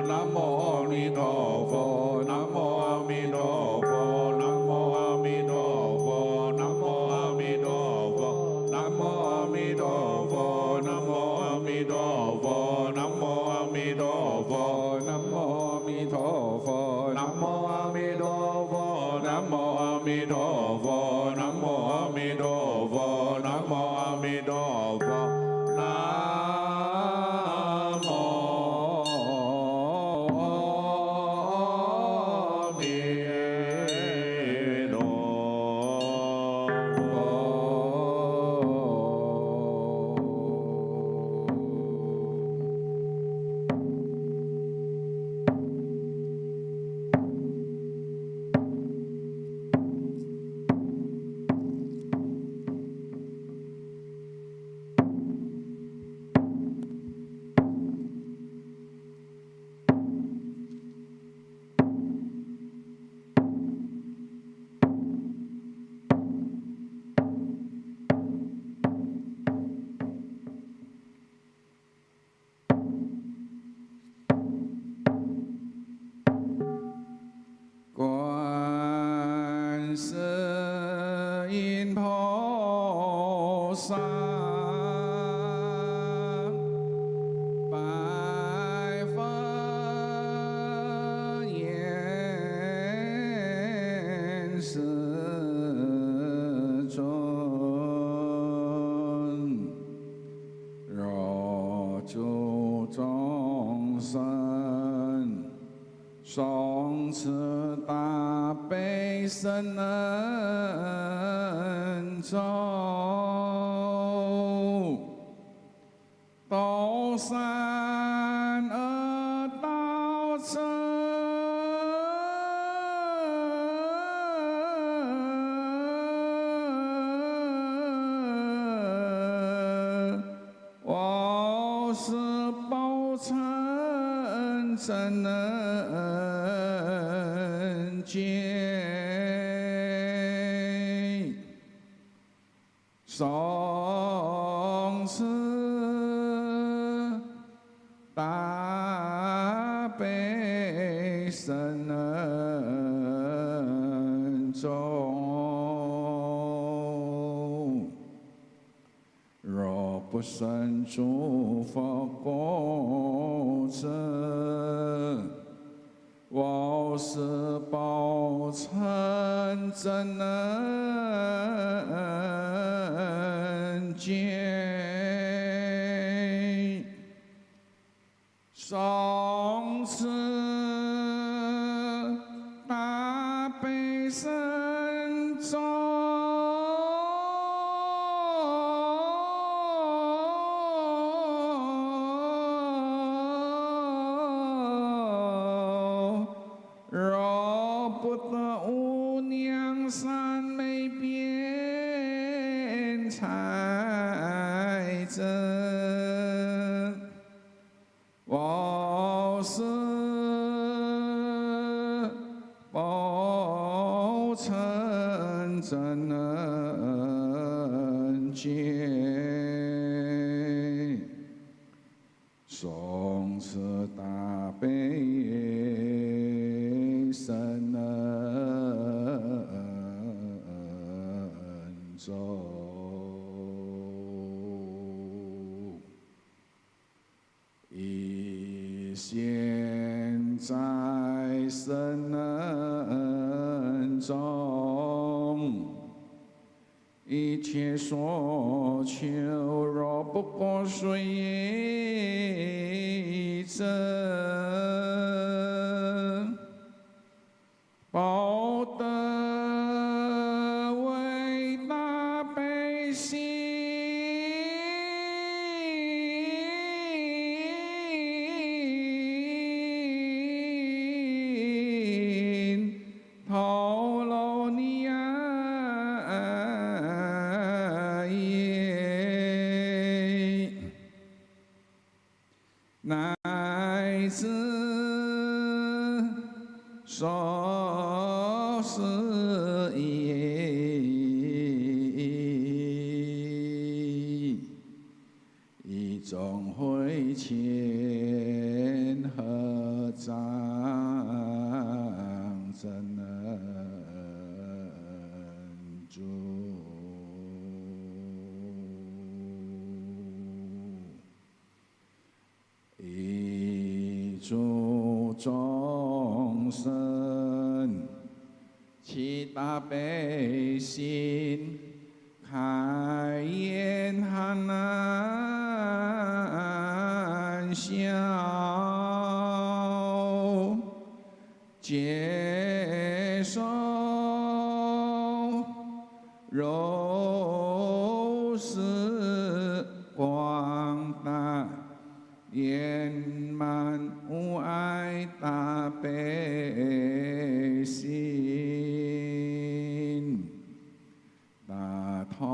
南无阿弥陀佛，南无阿弥陀佛，南无阿弥陀佛，南无阿弥陀佛，南无阿弥陀佛，南无阿弥陀佛，南无阿弥陀佛，南无阿弥陀佛，南无阿弥陀佛，南无阿弥陀佛，南无阿弥陀佛，南无阿弥陀佛。从此大悲深恩重，都善恶道成，我是报成真恩见，从此大悲深恩重，若不生诸佛功德，我是报成真恩见，从此大悲深重，若不得无量三昧辩才真，我是报成真恩见，从此大悲深恩重。以现在深恩重，一切所求若不过随业者，报得为大悲心，乃至所思意，以众会前合掌真恩主。诸众生起大悲心，开颜含难笑，接受如是广大圆满无碍大悲心，大头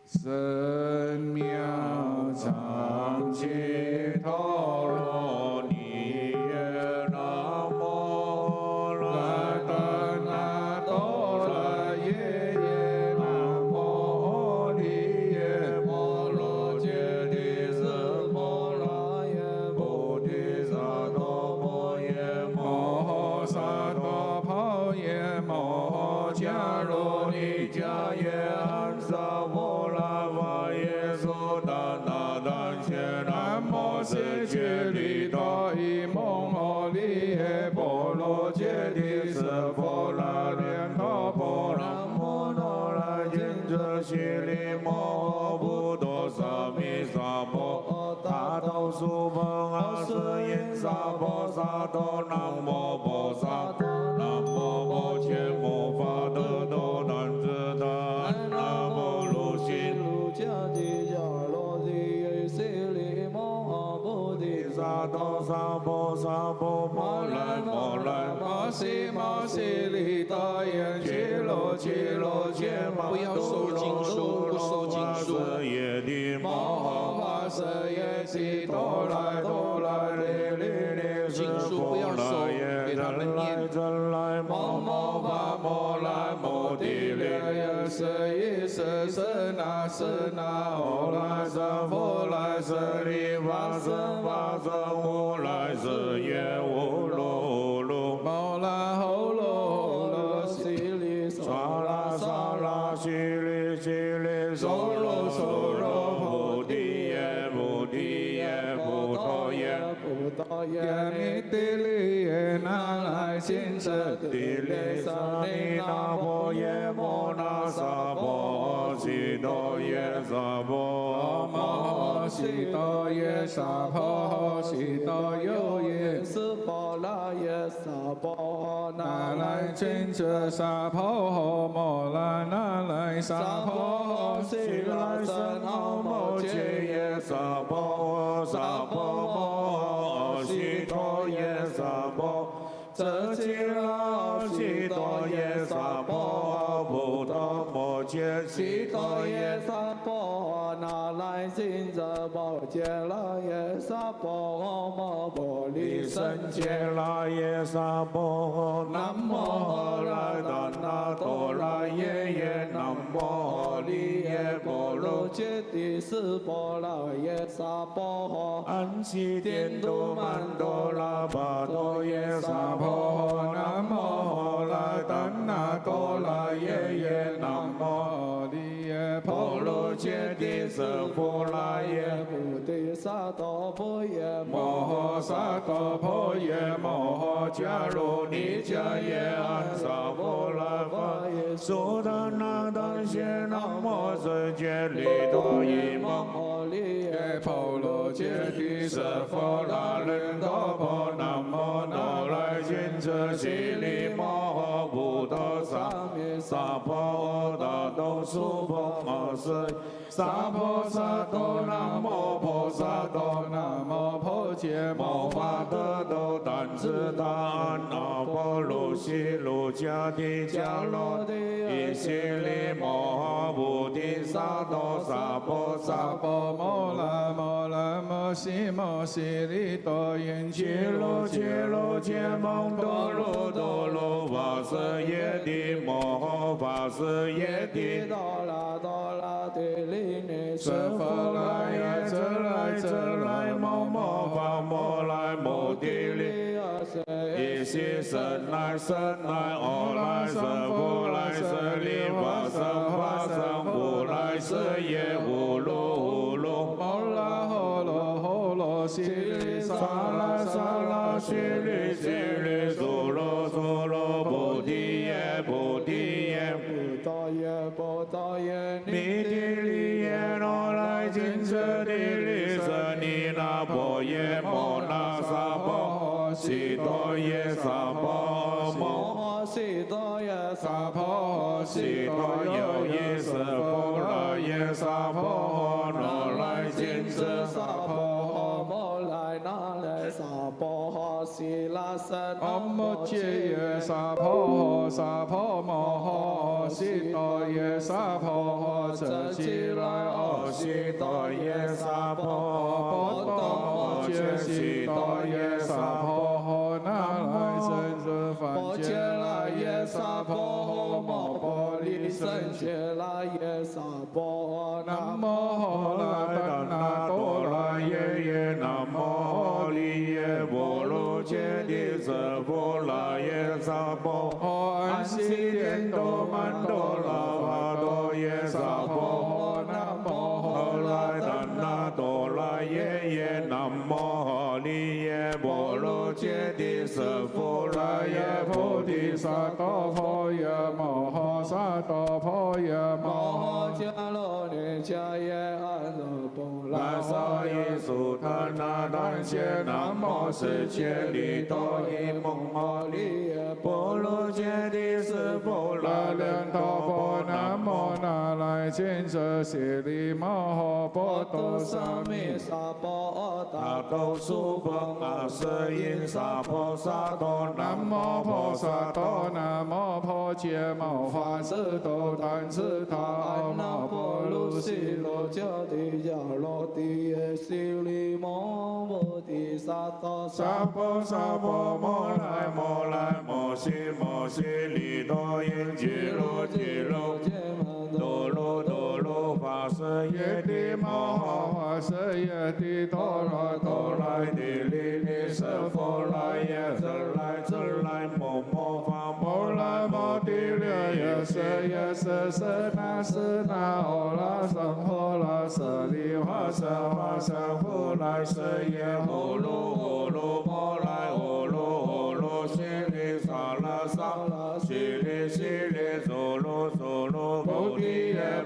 深妙常解陀罗尼耶那摩拉达那多拉耶耶那摩利耶摩罗揭谛斯摩拉耶菩提萨埵摩耶摩诃萨埵婆耶摩诃迦卢尼迦耶安萨摩拉瓦耶苏达那达谢南无世界利多伊蒙诃利耶波罗揭谛斯佛拉莲陀婆南无那拉金遮悉利摩诃不多萨弥萨婆大头苏婆阿斯因萨婆萨多南无婆萨南无婆伽摩法得多难自他南无卢悉卢迦吉迦罗提耶悉利摩诃菩提萨埵萨婆萨婆摩来摩来摩西摩西利达耶揭罗揭罗揭玛多罗苏罗瓦瑟耶帝摩诃瓦瑟耶悉多来多来利利利斯佛来耶真来真来摩摩伐摩来摩帝利耶舍耶舍舍那舍那欧来舍佛来舍利法僧法僧无来舍耶无罗罗摩拉吼罗罗悉利娑拉娑拉悉利悉利娑罗娑罗菩提耶菩提耶菩提耶菩提耶弥帝利耶那来信舍帝利萨尼那婆耶摩那萨婆悉多耶萨婆摩悉多耶萨婆悉多哟耶斯婆拉耶萨婆那来亲舍萨婆摩拉那来萨婆悉来僧奥摩揭耶萨婆萨婆摩悉多耶萨婆遮其拉悉多耶萨婆菩提摩揭悉多耶萨婆那来信遮摩揭拉耶萨婆摩婆利僧揭拉耶萨婆南无来达那多拉耶耶南无利耶波罗揭谛斯波拉耶萨婆安悉殿都曼多拉巴多耶萨婆南无来达那多拉耶耶南无利耶波罗揭谛斯波拉耶菩提萨埵婆耶摩诃萨埵婆耶摩诃迦卢尼迦耶安萨婆拉法耶苏达那达谢南无世界利多伊蒙诃利耶波罗揭谛斯佛拉莲陀婆南无那来金遮悉利摩诃菩提萨弥萨婆达多苏婆摩斯萨婆萨多南无婆萨多南无婆伽摩法德多丹兹达安那波罗西卢迦提迦罗伊西里摩诃菩提萨多萨婆萨婆摩拉摩拉摩西摩西里多因切罗切罗切蒙多罗多罗瓦斯耶帝摩诃瓦斯耶帝多拉帝利尼舍佛来耶遮来摩摩法摩来摩帝利一西神来欧来舍佛来舍利法僧佛来舍耶呼噜摩拉呼噜西里萨拉西里苏罗菩提耶菩达耶弥帝利耶罗来金舍帝利舍尼那婆耶摩那萨婆悉多耶萨婆摩悉多耶萨婆悉多有耶舍佛来耶萨婆罗来金舍萨婆摩来那来萨婆悉拉僧阿摩切耶萨婆摩诃悉多耶萨婆遮其来阿悉多耶萨婆波多摩切悉多耶萨婆那来僧尊梵切来耶萨婆摩婆利僧切来耶萨婆南无来丹那多来耶南无利耶波罗揭谛舍佛来耶萨婆安悉天多曼多拉巴多耶萨婆南无来丹那多来耶南无利耶波罗揭谛舍佛来耶菩提萨埵婆耶摩诃萨埵婆耶摩诃迦罗尼迦耶安乐波拉萨耶苏他那丹谢南无世切利多伊蒙摩利耶波罗揭谛舍佛来莲多婆南无那来金舍悉利摩诃波多萨弥萨婆达多苏婆阿舍因萨婆萨多南无婆萨多南无婆伽摩法舍多丹次他阿那波罗悉罗迦提迦罗提耶悉利摩诃提萨多萨婆摩来摩西利多因吉罗多罗法舍耶帝摩诃法舍耶帝多来帝利尼舍佛来耶遮来摩法摩来摩帝利耶舍那欧拉僧佛来舍利华僧佛来舍耶呼噜摩来呼噜悉利萨拉悉利苏罗菩提耶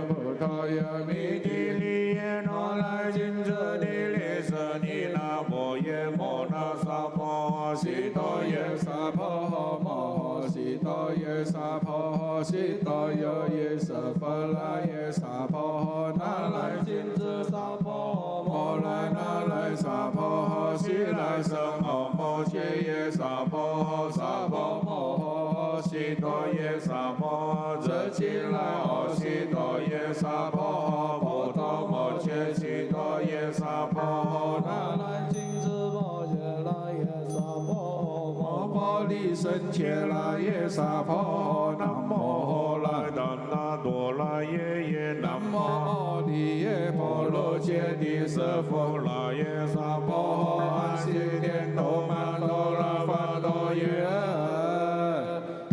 菩陀耶弥帝利耶那来金舍帝利舍尼那婆耶摩那萨婆悉多耶萨婆摩诃悉多耶萨婆悉多有耶舍佛来耶萨婆那来金舍萨婆摩来那来萨婆悉来僧阿摩切耶萨婆摩诃悉多耶萨婆遮其来阿悉多耶萨婆波多摩切悉多耶萨婆那来金舍摩切来耶萨婆摩婆利僧切来耶萨婆南无来丹那多来耶南无利耶波罗揭谛舍佛来耶萨婆安悉天多曼多拉法多耶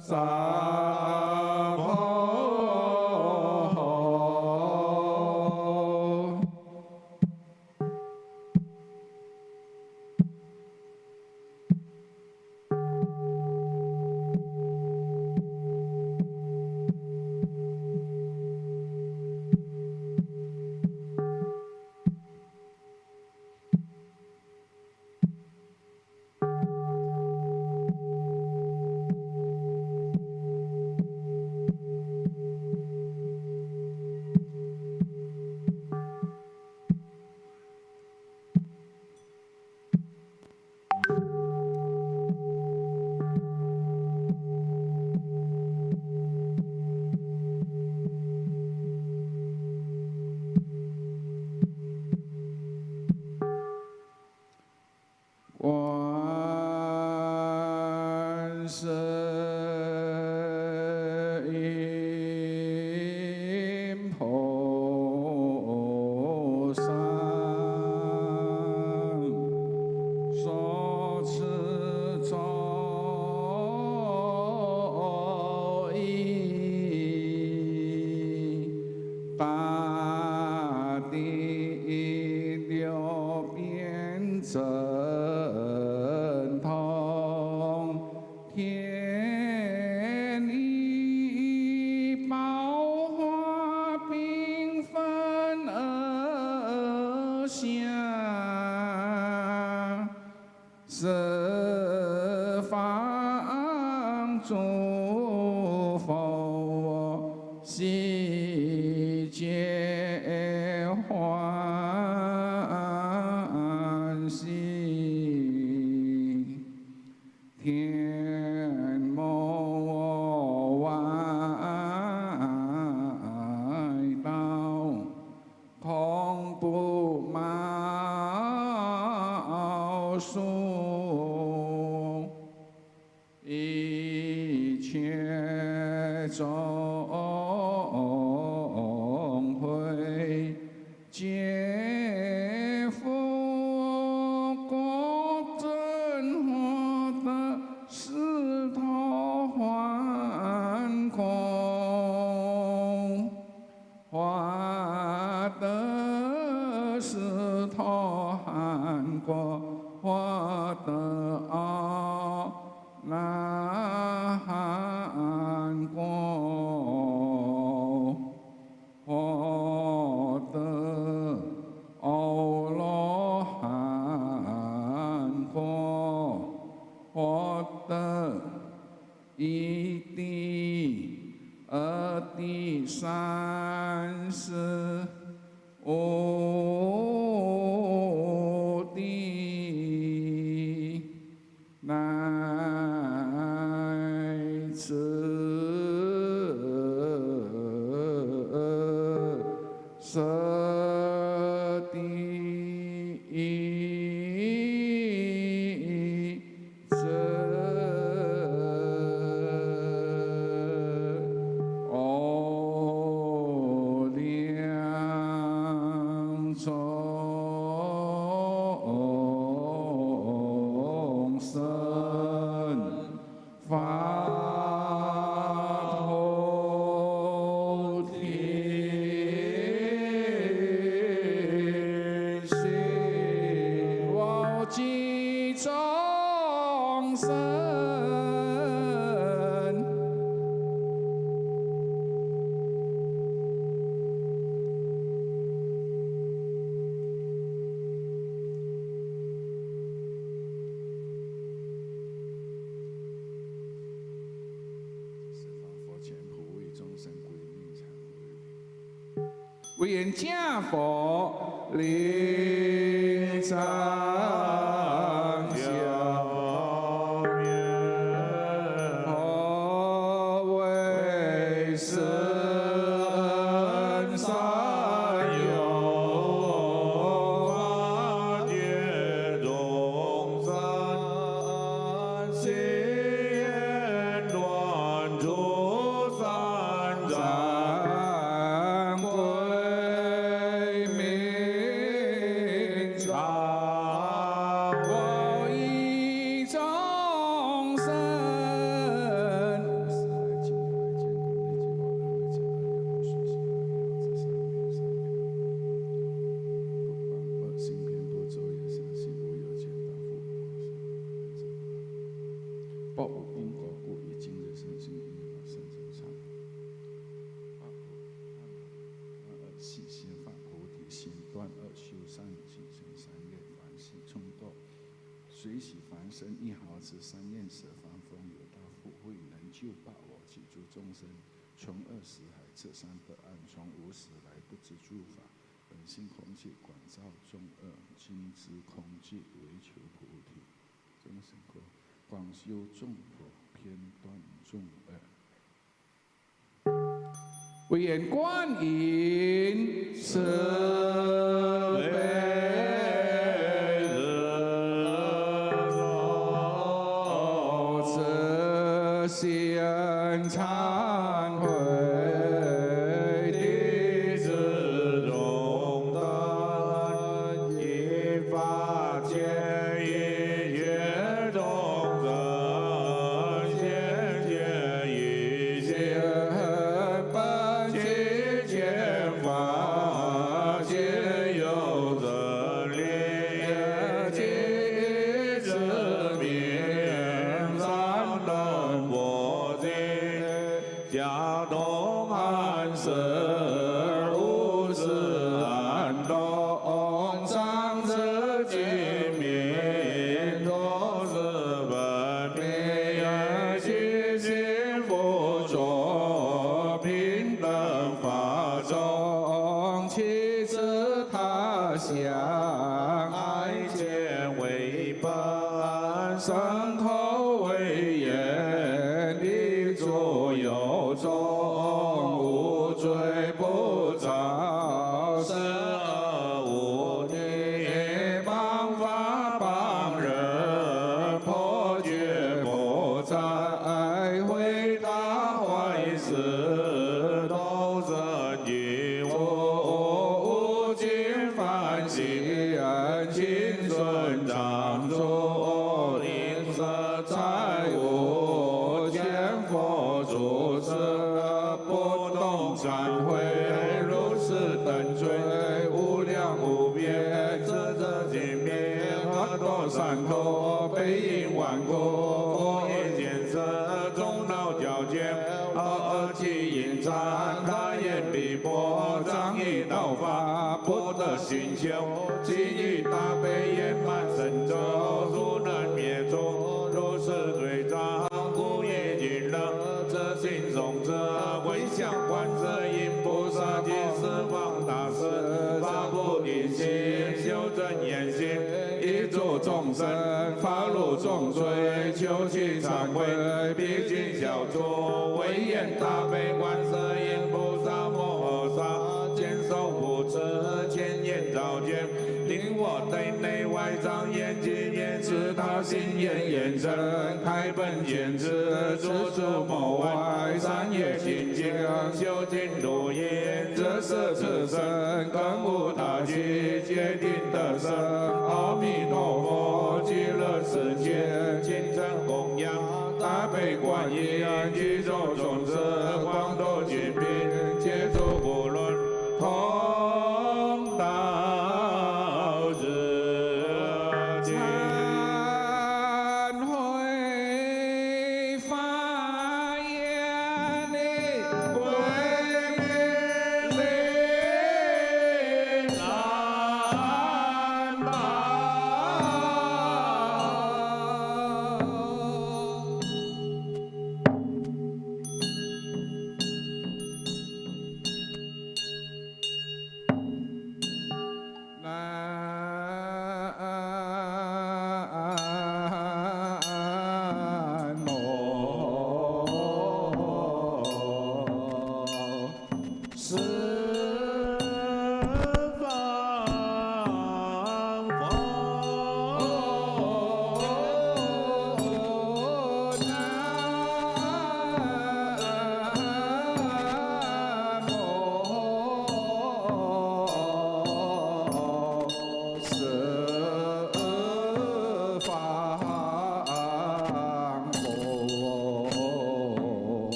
萨婆。相，十方诸佛悉皆欢喜，天魔外道，恐怖冒数，一切众会皆复国真获得是头还空，获得是头还国，获得阿那含果，获得阿罗汉果，获得一地、二地、三世、五地，乃至舍地者，无量众生发菩提心，我及众生。为愿家佛灵常相面，何为世恩善友，法界众生心言乱诸三藏。随喜凡身一毫子，三念舍凡风有大富慧，能救拔我及诸众生，从二十海彻三得岸，从无始来不知诸法，本性空界广照众恶，今知空界为求菩提，众生广修众佛，偏断众恶。唯愿观音慈悲。先忏悔弟子中等，依法建一切众生，先见一切本悉见法皆有真。摩三陀，悲因顽固，佛业建设，中道矫健，气隐藏，他言必波，仗义道法，不得寻修，其余大悲圆满神咒，殊能灭诸如是罪障，故业尽了，自信颂者，回向观世音菩萨及十方大士，发菩提心，修正言行，一助众生，发露众罪，求其忏悔，毕竟小诸，唯愿大悲观世音菩萨摩诃萨，坚守护持，千言照见，令我对内外障眼睛眼识他心眼眼神，开本见智，处处谋外，三业清净，修净如印，这是此生更无他具，决定得生。阿弥陀佛，极乐世界，清晨供养，大悲观音，具足众生，广度尽品，皆诸无论，同道日尽。忏悔发愿力，归命令安保。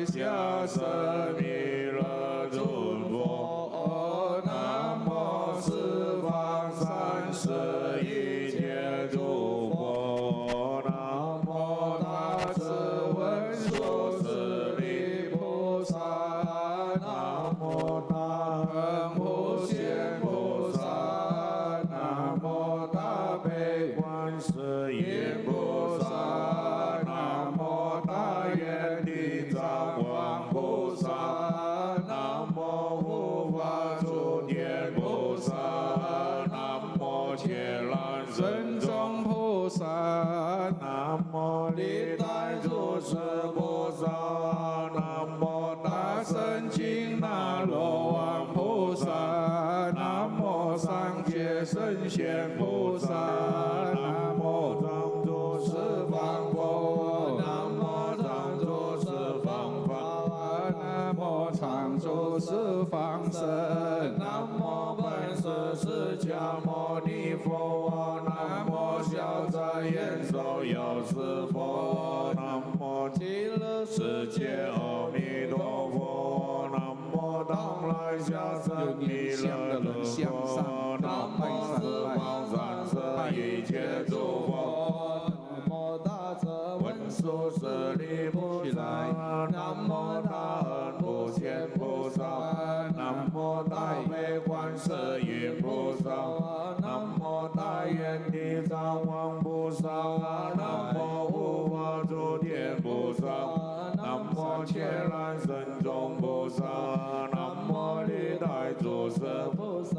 下生命。贤菩萨，南无常住十方佛，南无常住十方法，南无常住十方僧，南无本师释迦牟尼佛，南无消灾延寿药师佛，南无极乐世界阿弥陀佛，南无当来下生弥勒之佛，南无四方三世一切诸佛，南无大智文殊师利菩萨，南无大恩普贤菩萨，南无大悲观世音菩萨，南无大愿地藏王菩萨，南无护法诸天菩萨，南无伽蓝身众菩萨，南无历代诸佛菩萨，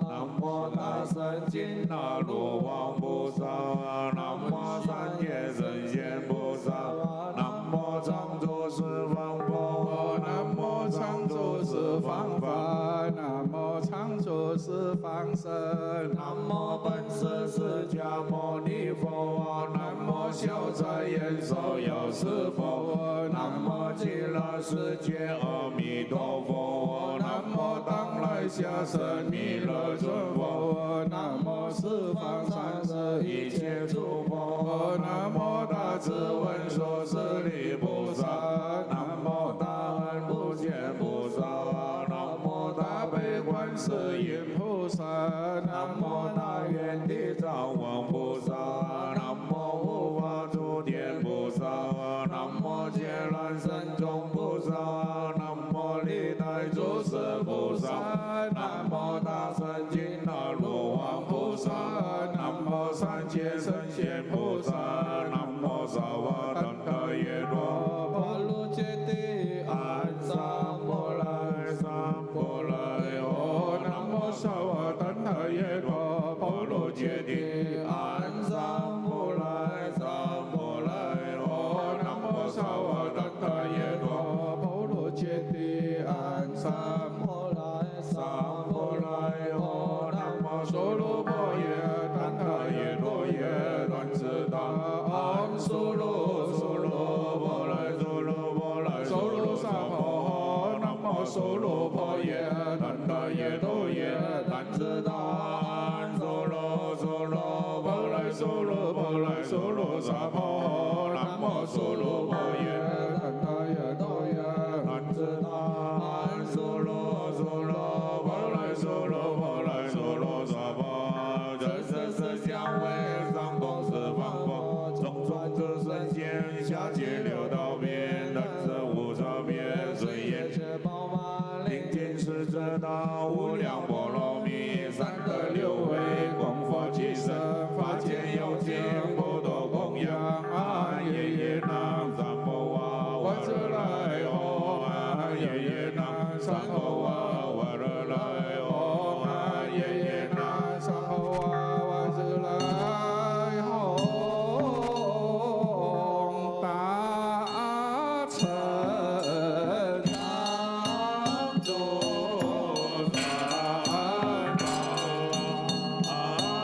南无大圣金那罗王菩萨，南无三界神仙菩萨，南无常住十方佛，南无常住十方法，南无常住十方僧，南无本师释迦牟尼佛，南无消灾延寿药师佛，南无极乐世界阿弥陀佛，南无当来下生弥勒尊佛，南无四方三世一切诸佛，南无大智文殊师利菩萨，南无大恩普贤菩萨，南无大悲观世音菩萨，南无大愿地藏王菩萨，南无护法诸天菩萨，南无伽蓝身众菩萨，南无历代诸佛菩萨，南无大圣金那罗王菩萨，南无三界神仙菩萨，南无萨瓦怛那耶罗婆卢揭谛安萨婆来萨婆来哦，南无萨瓦怛那耶罗婆卢揭谛安萨婆来萨婆来哦，南无萨瓦怛那耶罗婆卢揭谛安萨婆来萨婆来哦，南无梭罗婆耶怛那耶罗耶怛自大唵梭罗梭罗婆来梭罗婆来梭罗萨婆，南无梭罗婆耶怛那耶罗耶怛自大唵梭罗梭罗婆来梭罗婆来梭罗萨婆，南无梭罗婆耶怛那耶罗耶怛自大唵梭罗梭罗婆来梭罗婆来梭罗萨婆，这是释迦为上供十方佛，中传之圣贤，下界六道边，人生无常边，随业却饱满，临近是真道，无量波罗蜜，三德六位，广佛济生，法界有情，不多供养，阿耶耶南三摩哇哇热来哦，阿耶耶南三摩哇哇热来哦，阿耶耶南三摩哇哇热来哦，大乘常住三宝。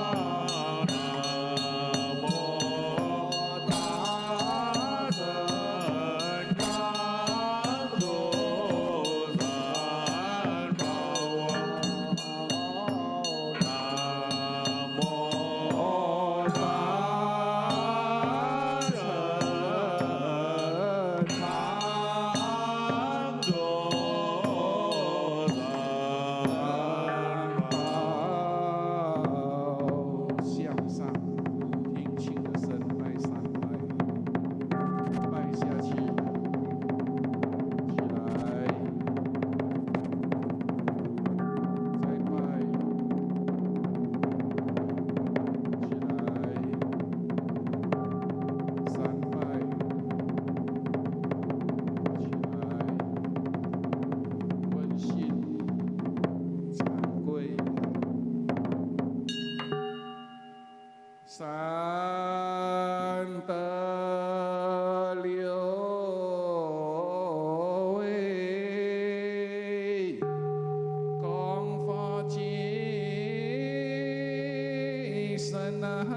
生人，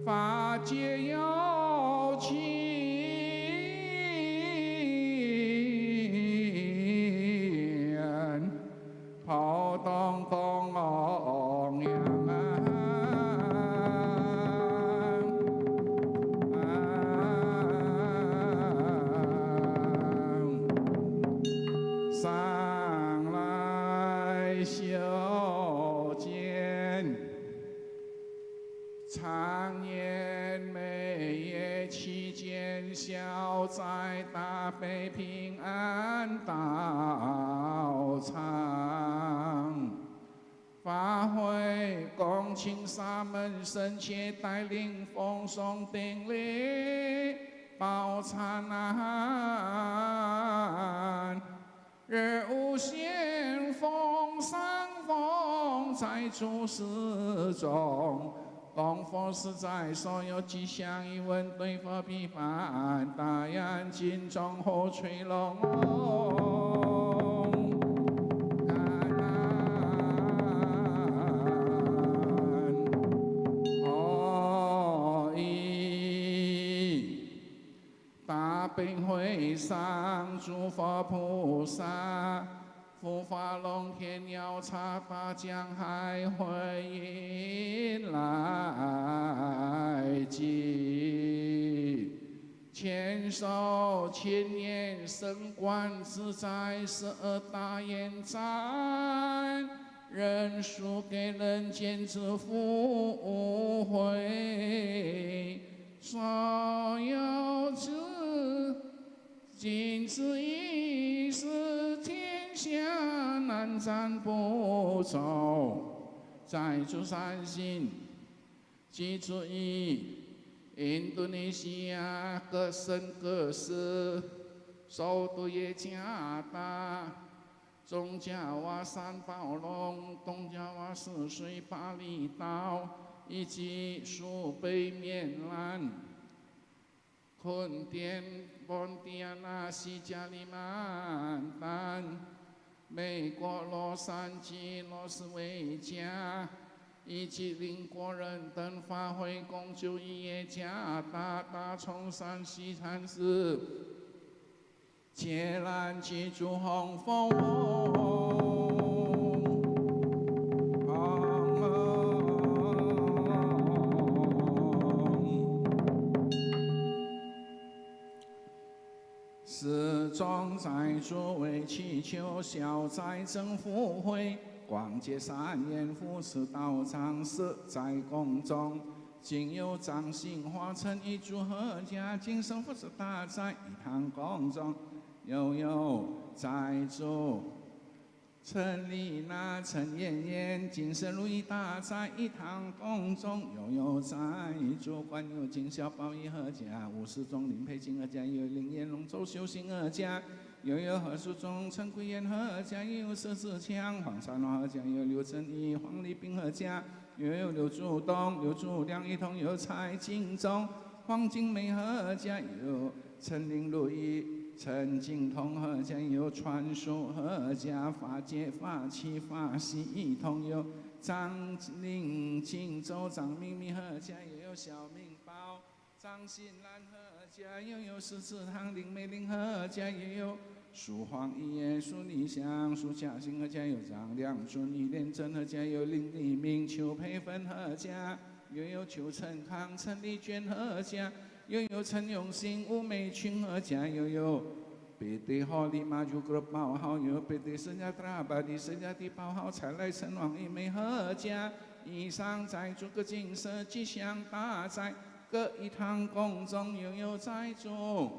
法界有情，跑动动昂扬上来修见，常年每夜期间，消灾大悲平安道场，发挥恭请沙门僧伽带领奉诵顶礼报忏难。日无限风上风在诸世中，供佛实在所有吉祥一问对佛批判，大眼睛中后垂龙感恩哦咦。大悲会上诸佛菩萨，护法龙天鸟刹大江海会迎来际，千手千年升观自在12大眼赞，人数给人间之福慧，所有之今之意是天下难占不走，在诸三星记住印度尼西亚各省各市首都耶加达，中加瓦三宝龙，东加瓦泗水巴厘岛，以及苏北缅兰、昆甸、本地亚纳、西加里曼丹，美国洛杉矶、罗斯维加，以及邻国人等发挥共救耶加达、大冲山西禅寺，皆然记住红枫。始终在诸位祈求消灾增福慧，广结善缘扶持道场，设在宫中，今有掌心化成一株合家，今生福持大在一堂宫中，又有在诸陈丽娜、陈妍妍，今生如意大在一堂宫中，又有在诸观有金小宝一合家，50中林佩金合家，又有林延龙周修行合家，又有何书中陈桂燕合家，又有佘志强、黄山龙合家，又有刘正义、黄立斌合家，又有刘柱东、刘柱良一同，又有蔡金忠、黄金梅合家，又有陈林如意。陈景同合家，有传书合家，法界法器法系一同，有张令金州张秘密合家，也有小明宝张新兰合家，又有狮子堂林美玲合家，也有苏黄一叶苏立祥苏嘉欣合家，有张良尊一连真合家，有林立明邱培芬合家，又有邱成康陈丽娟合家，又有陈永新、吴美群合家，又有PT Holy Maju Group 报号，又有 PT Sejahtera Abadi Sejati 报号，才来成王一枚合家。以上在诸个景色吉祥大在，各一堂宫中又有在诸。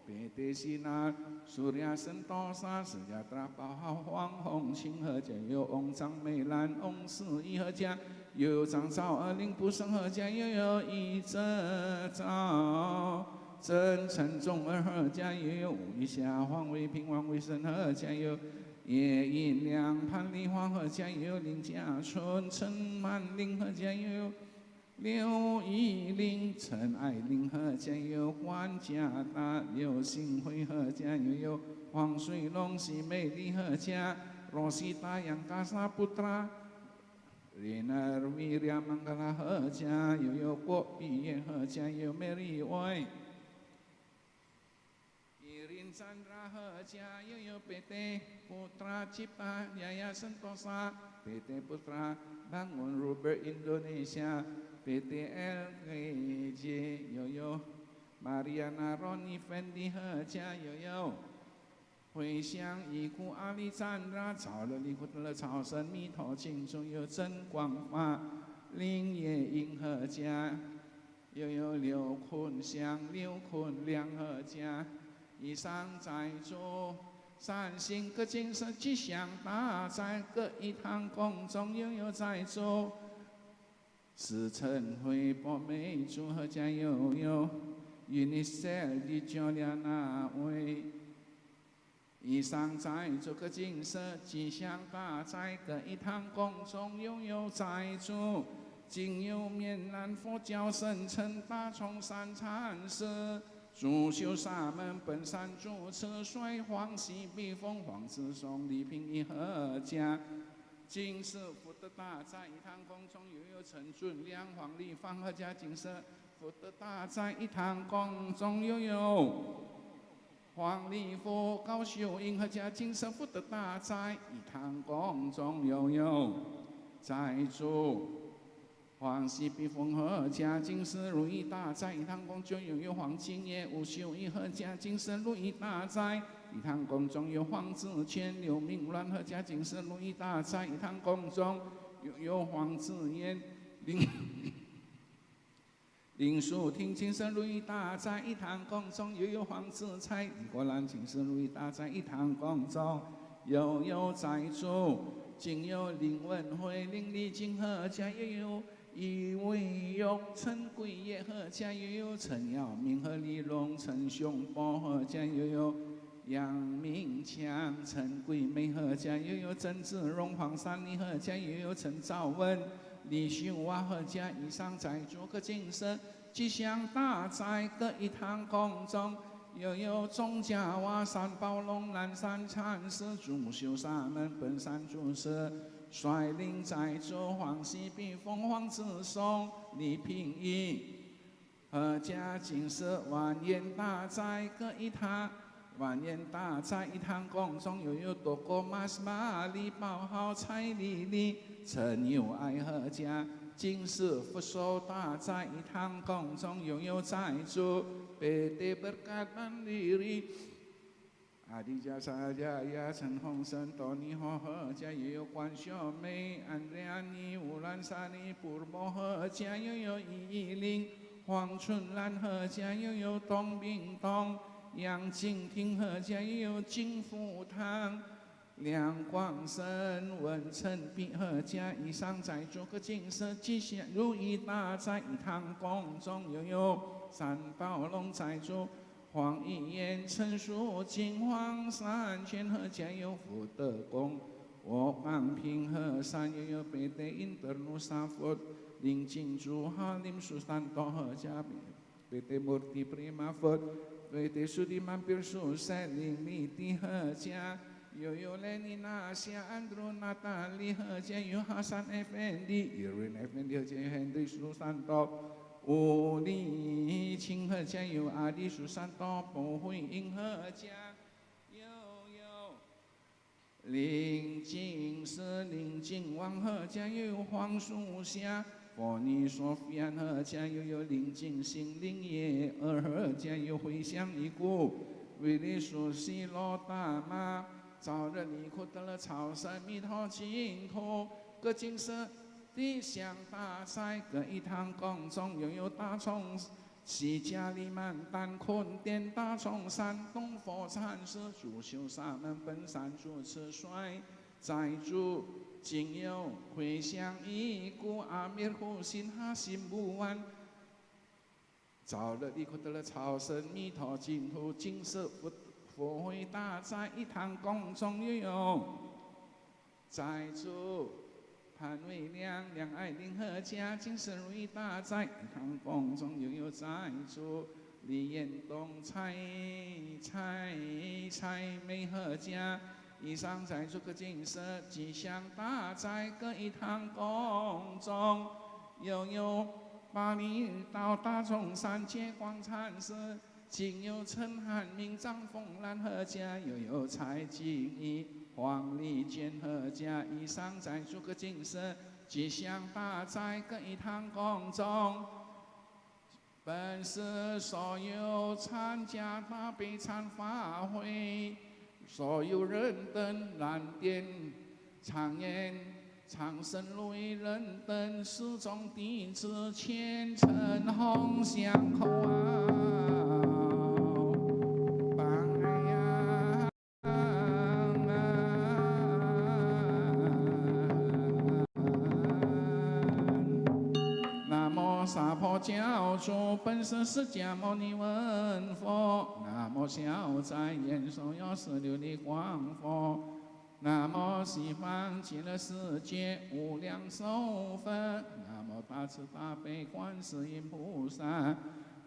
PT Sinar Surya Sentosa Sejahtera 报号，黄红清合家，又有翁张美兰、翁世一合家。又有张兆二林不生合家，又有一则兆真陈仲二合家，又有吴一霞黄维平王维生合家，有叶银良潘丽华合家，又有林家春陈满林合家，又有刘义林陈爱玲合家，又有关家大刘新辉合家，又有黄水龙喜美丽合家，罗西大杨嘎萨布达 Rinar Wirya Mangala Haja Yoyo Kopi Haja Yo Meri Oi Irin Chandra Haja Yoyo PT Putra Cipta Yaya Sentosa PT Putra Bangun Rubber Indonesia PT LGJ Yoyo Mariana Roni Fendi Haja Yoyo回向一库阿里赞拉，朝了离苦的朝圣弥陀经中有真光法，灵业银河家，又有六坤香六坤两合家，以上在座三星各精神吉祥大在各一堂宫中又有在座，是晨会博美祝贺家又有，UNICEF 的教练那位。以上在座各精舍吉祥大在各一堂宫中拥有在座，今有缅南佛教圣称大冲山禅师，主修沙门本山主持率黄喜避风黄子松礼品一合家，今世福德大在一堂宫中拥有陈准良黄礼方合家精舍，福德大在一堂宫中拥有。黄礼佛高修因和家精神福德大在一堂宫中拥有在座，黄喜避风和家精神如意大在一堂宫中拥有黄金叶无修因和家精神如意大在一堂宫中有黄子谦刘明乱和家精神如意大在一堂宫中拥有黄子燕林树听精神如意大在一堂宫中，又有黄子才李国兰精神如意大在一堂宫中，又有在座，今有林文慧、林丽金和家，又有一位玉陈贵业和家，又有陈耀明和李龙、陈雄波和家，又有杨明强、陈桂梅和家，又有曾志荣、黄山妮和家，又有陈兆文。李秀华和家以上在座各精舍吉祥大在各一堂宫中，又有钟家瓦山宝龙南山禅师主修沙门本山主师，率领在座黄喜避风黄子松李平义和家精舍万言大在各一堂。万言大在一堂宫中，又有多个马斯玛丽宝号蔡丽丽陈友爱和家精舍福寿大在一堂宫中，又有在座PT Percut Mandiri Adi Jasa Jaya 陈洪生多尼和家，又有关秀美安瑞安妮乌兰萨尼布摩和家，又有110黄春兰和家，又有董明东杨静婷和家，又有金福堂梁光生文成碧和家，以上在座各精舍吉祥如意大在一堂宫中，又有三宝龙在座，黄一言陈淑金黄山泉和家，有福德宫我光平和山，又有北德印德努沙佛林金珠哈林苏山多和家北德murti prima佛PT Sudiman Pirsu Seling Niti和家，又有雷尼纳西安德纳达利和家，有哈山 Effendi Irin Effendi 和家，有 Henry 苏山多吴立清和家，有阿弟苏山多不会英和家，又有林景是林景王和家，又有黄树下佛尼索菲安和家，又有林景星林业二和家，有回向一故为利属西罗大妈早日离苦得了朝圣弥陀净土，各精舍地享大在各一堂宫中，又有大冲西加里曼丹坤殿大冲山东佛禅师主修沙门本山主持率在座，今有回向一故阿弥呼心哈心不完，早日离苦得了朝圣弥陀净土，精舍佛会大在一堂宫中，又有在座潘伟良、梁爱玲和家精舍如意大在一堂宫中，又有在座李彦东、蔡美和家，以上在诸个景色，吉祥大在各一堂宫中，又有巴黎到大钟山接光禅师，今有陈汉明藏风兰和家，又有蔡继义黄丽坚和家。以上在诸个景色，吉祥大在各一堂宫中。本是所有参加大悲忏法会所有人等蓝靛常言长生如意人等四众弟子虔诚红香口萨婆教主本师释迦牟尼问佛，南无消灾延寿药师琉璃光佛，南无西方极乐世界无量寿佛，南无大慈大悲观世音菩萨，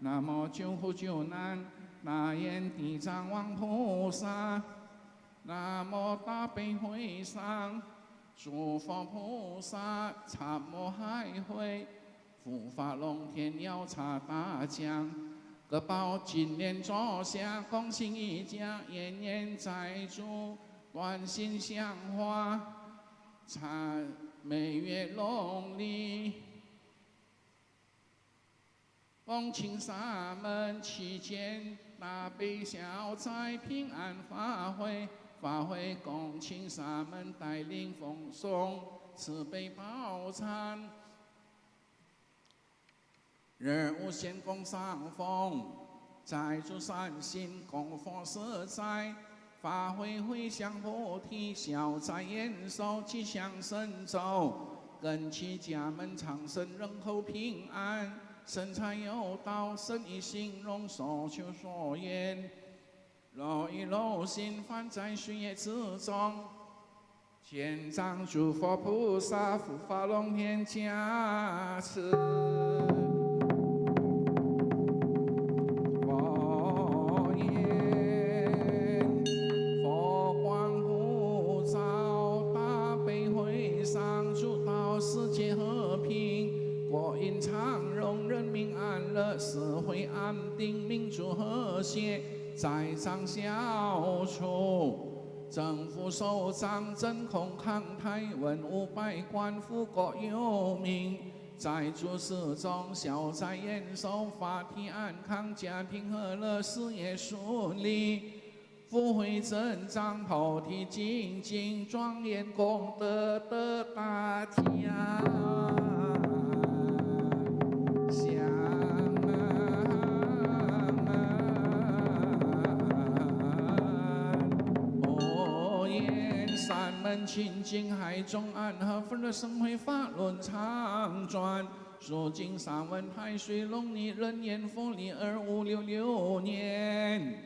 南无救苦救难大愿地藏王菩萨，南无大悲会上诸佛菩萨，参摩海会护法龙天要查大将，各报今年着下，恭喜一家，延年在主，短信香花，查每月农历，恭请沙门期间大悲消灾平安法会，法会恭请沙门带领奉送慈悲报忏。人无限供上奉，在诸善心供佛实在，法会回向菩提，消灾延寿，吉祥神咒，根器家门长生，人口平安，身财有道，生意兴隆，所求所愿，若意若心，凡在虚业之中，见障诸佛菩萨，护法龙天加持。社会安定，民主和谐，灾障消除，政府首长真空慷慨，文武百官富国有民，在诸事中消灾延寿，法体安康，家庭和乐，事业顺利，福慧增长，菩提精进，庄严功德得大家。清净海中安和分的生会法轮常转，如今三文太岁龙历壬寅复历2566年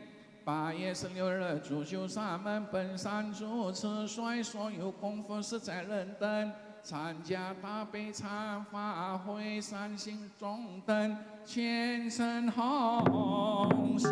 8月16日，主修沙门本山主持率所有功夫实在人等参加大悲忏法会，善行中等虔诚红香。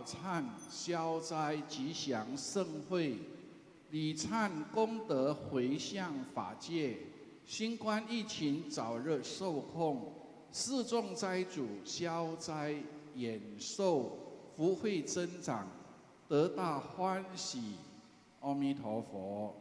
忏消灾吉祥盛会，礼忏功德回向法界，新冠疫情早日受控，四众斋主消灾延寿，福慧增长，得大欢喜。阿弥陀佛。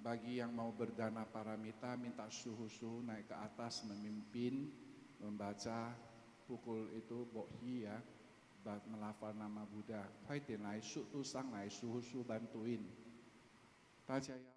Bagi yang mau berdana paramita, minta suhu-suhu naik ke atas memimpin, membaca pukul itu bokhi ya, melafal nama Buddha. Hai tenai su tu sang nai suhu-suhu bantuin. Baca ya.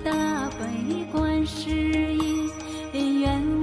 大悲观世音，愿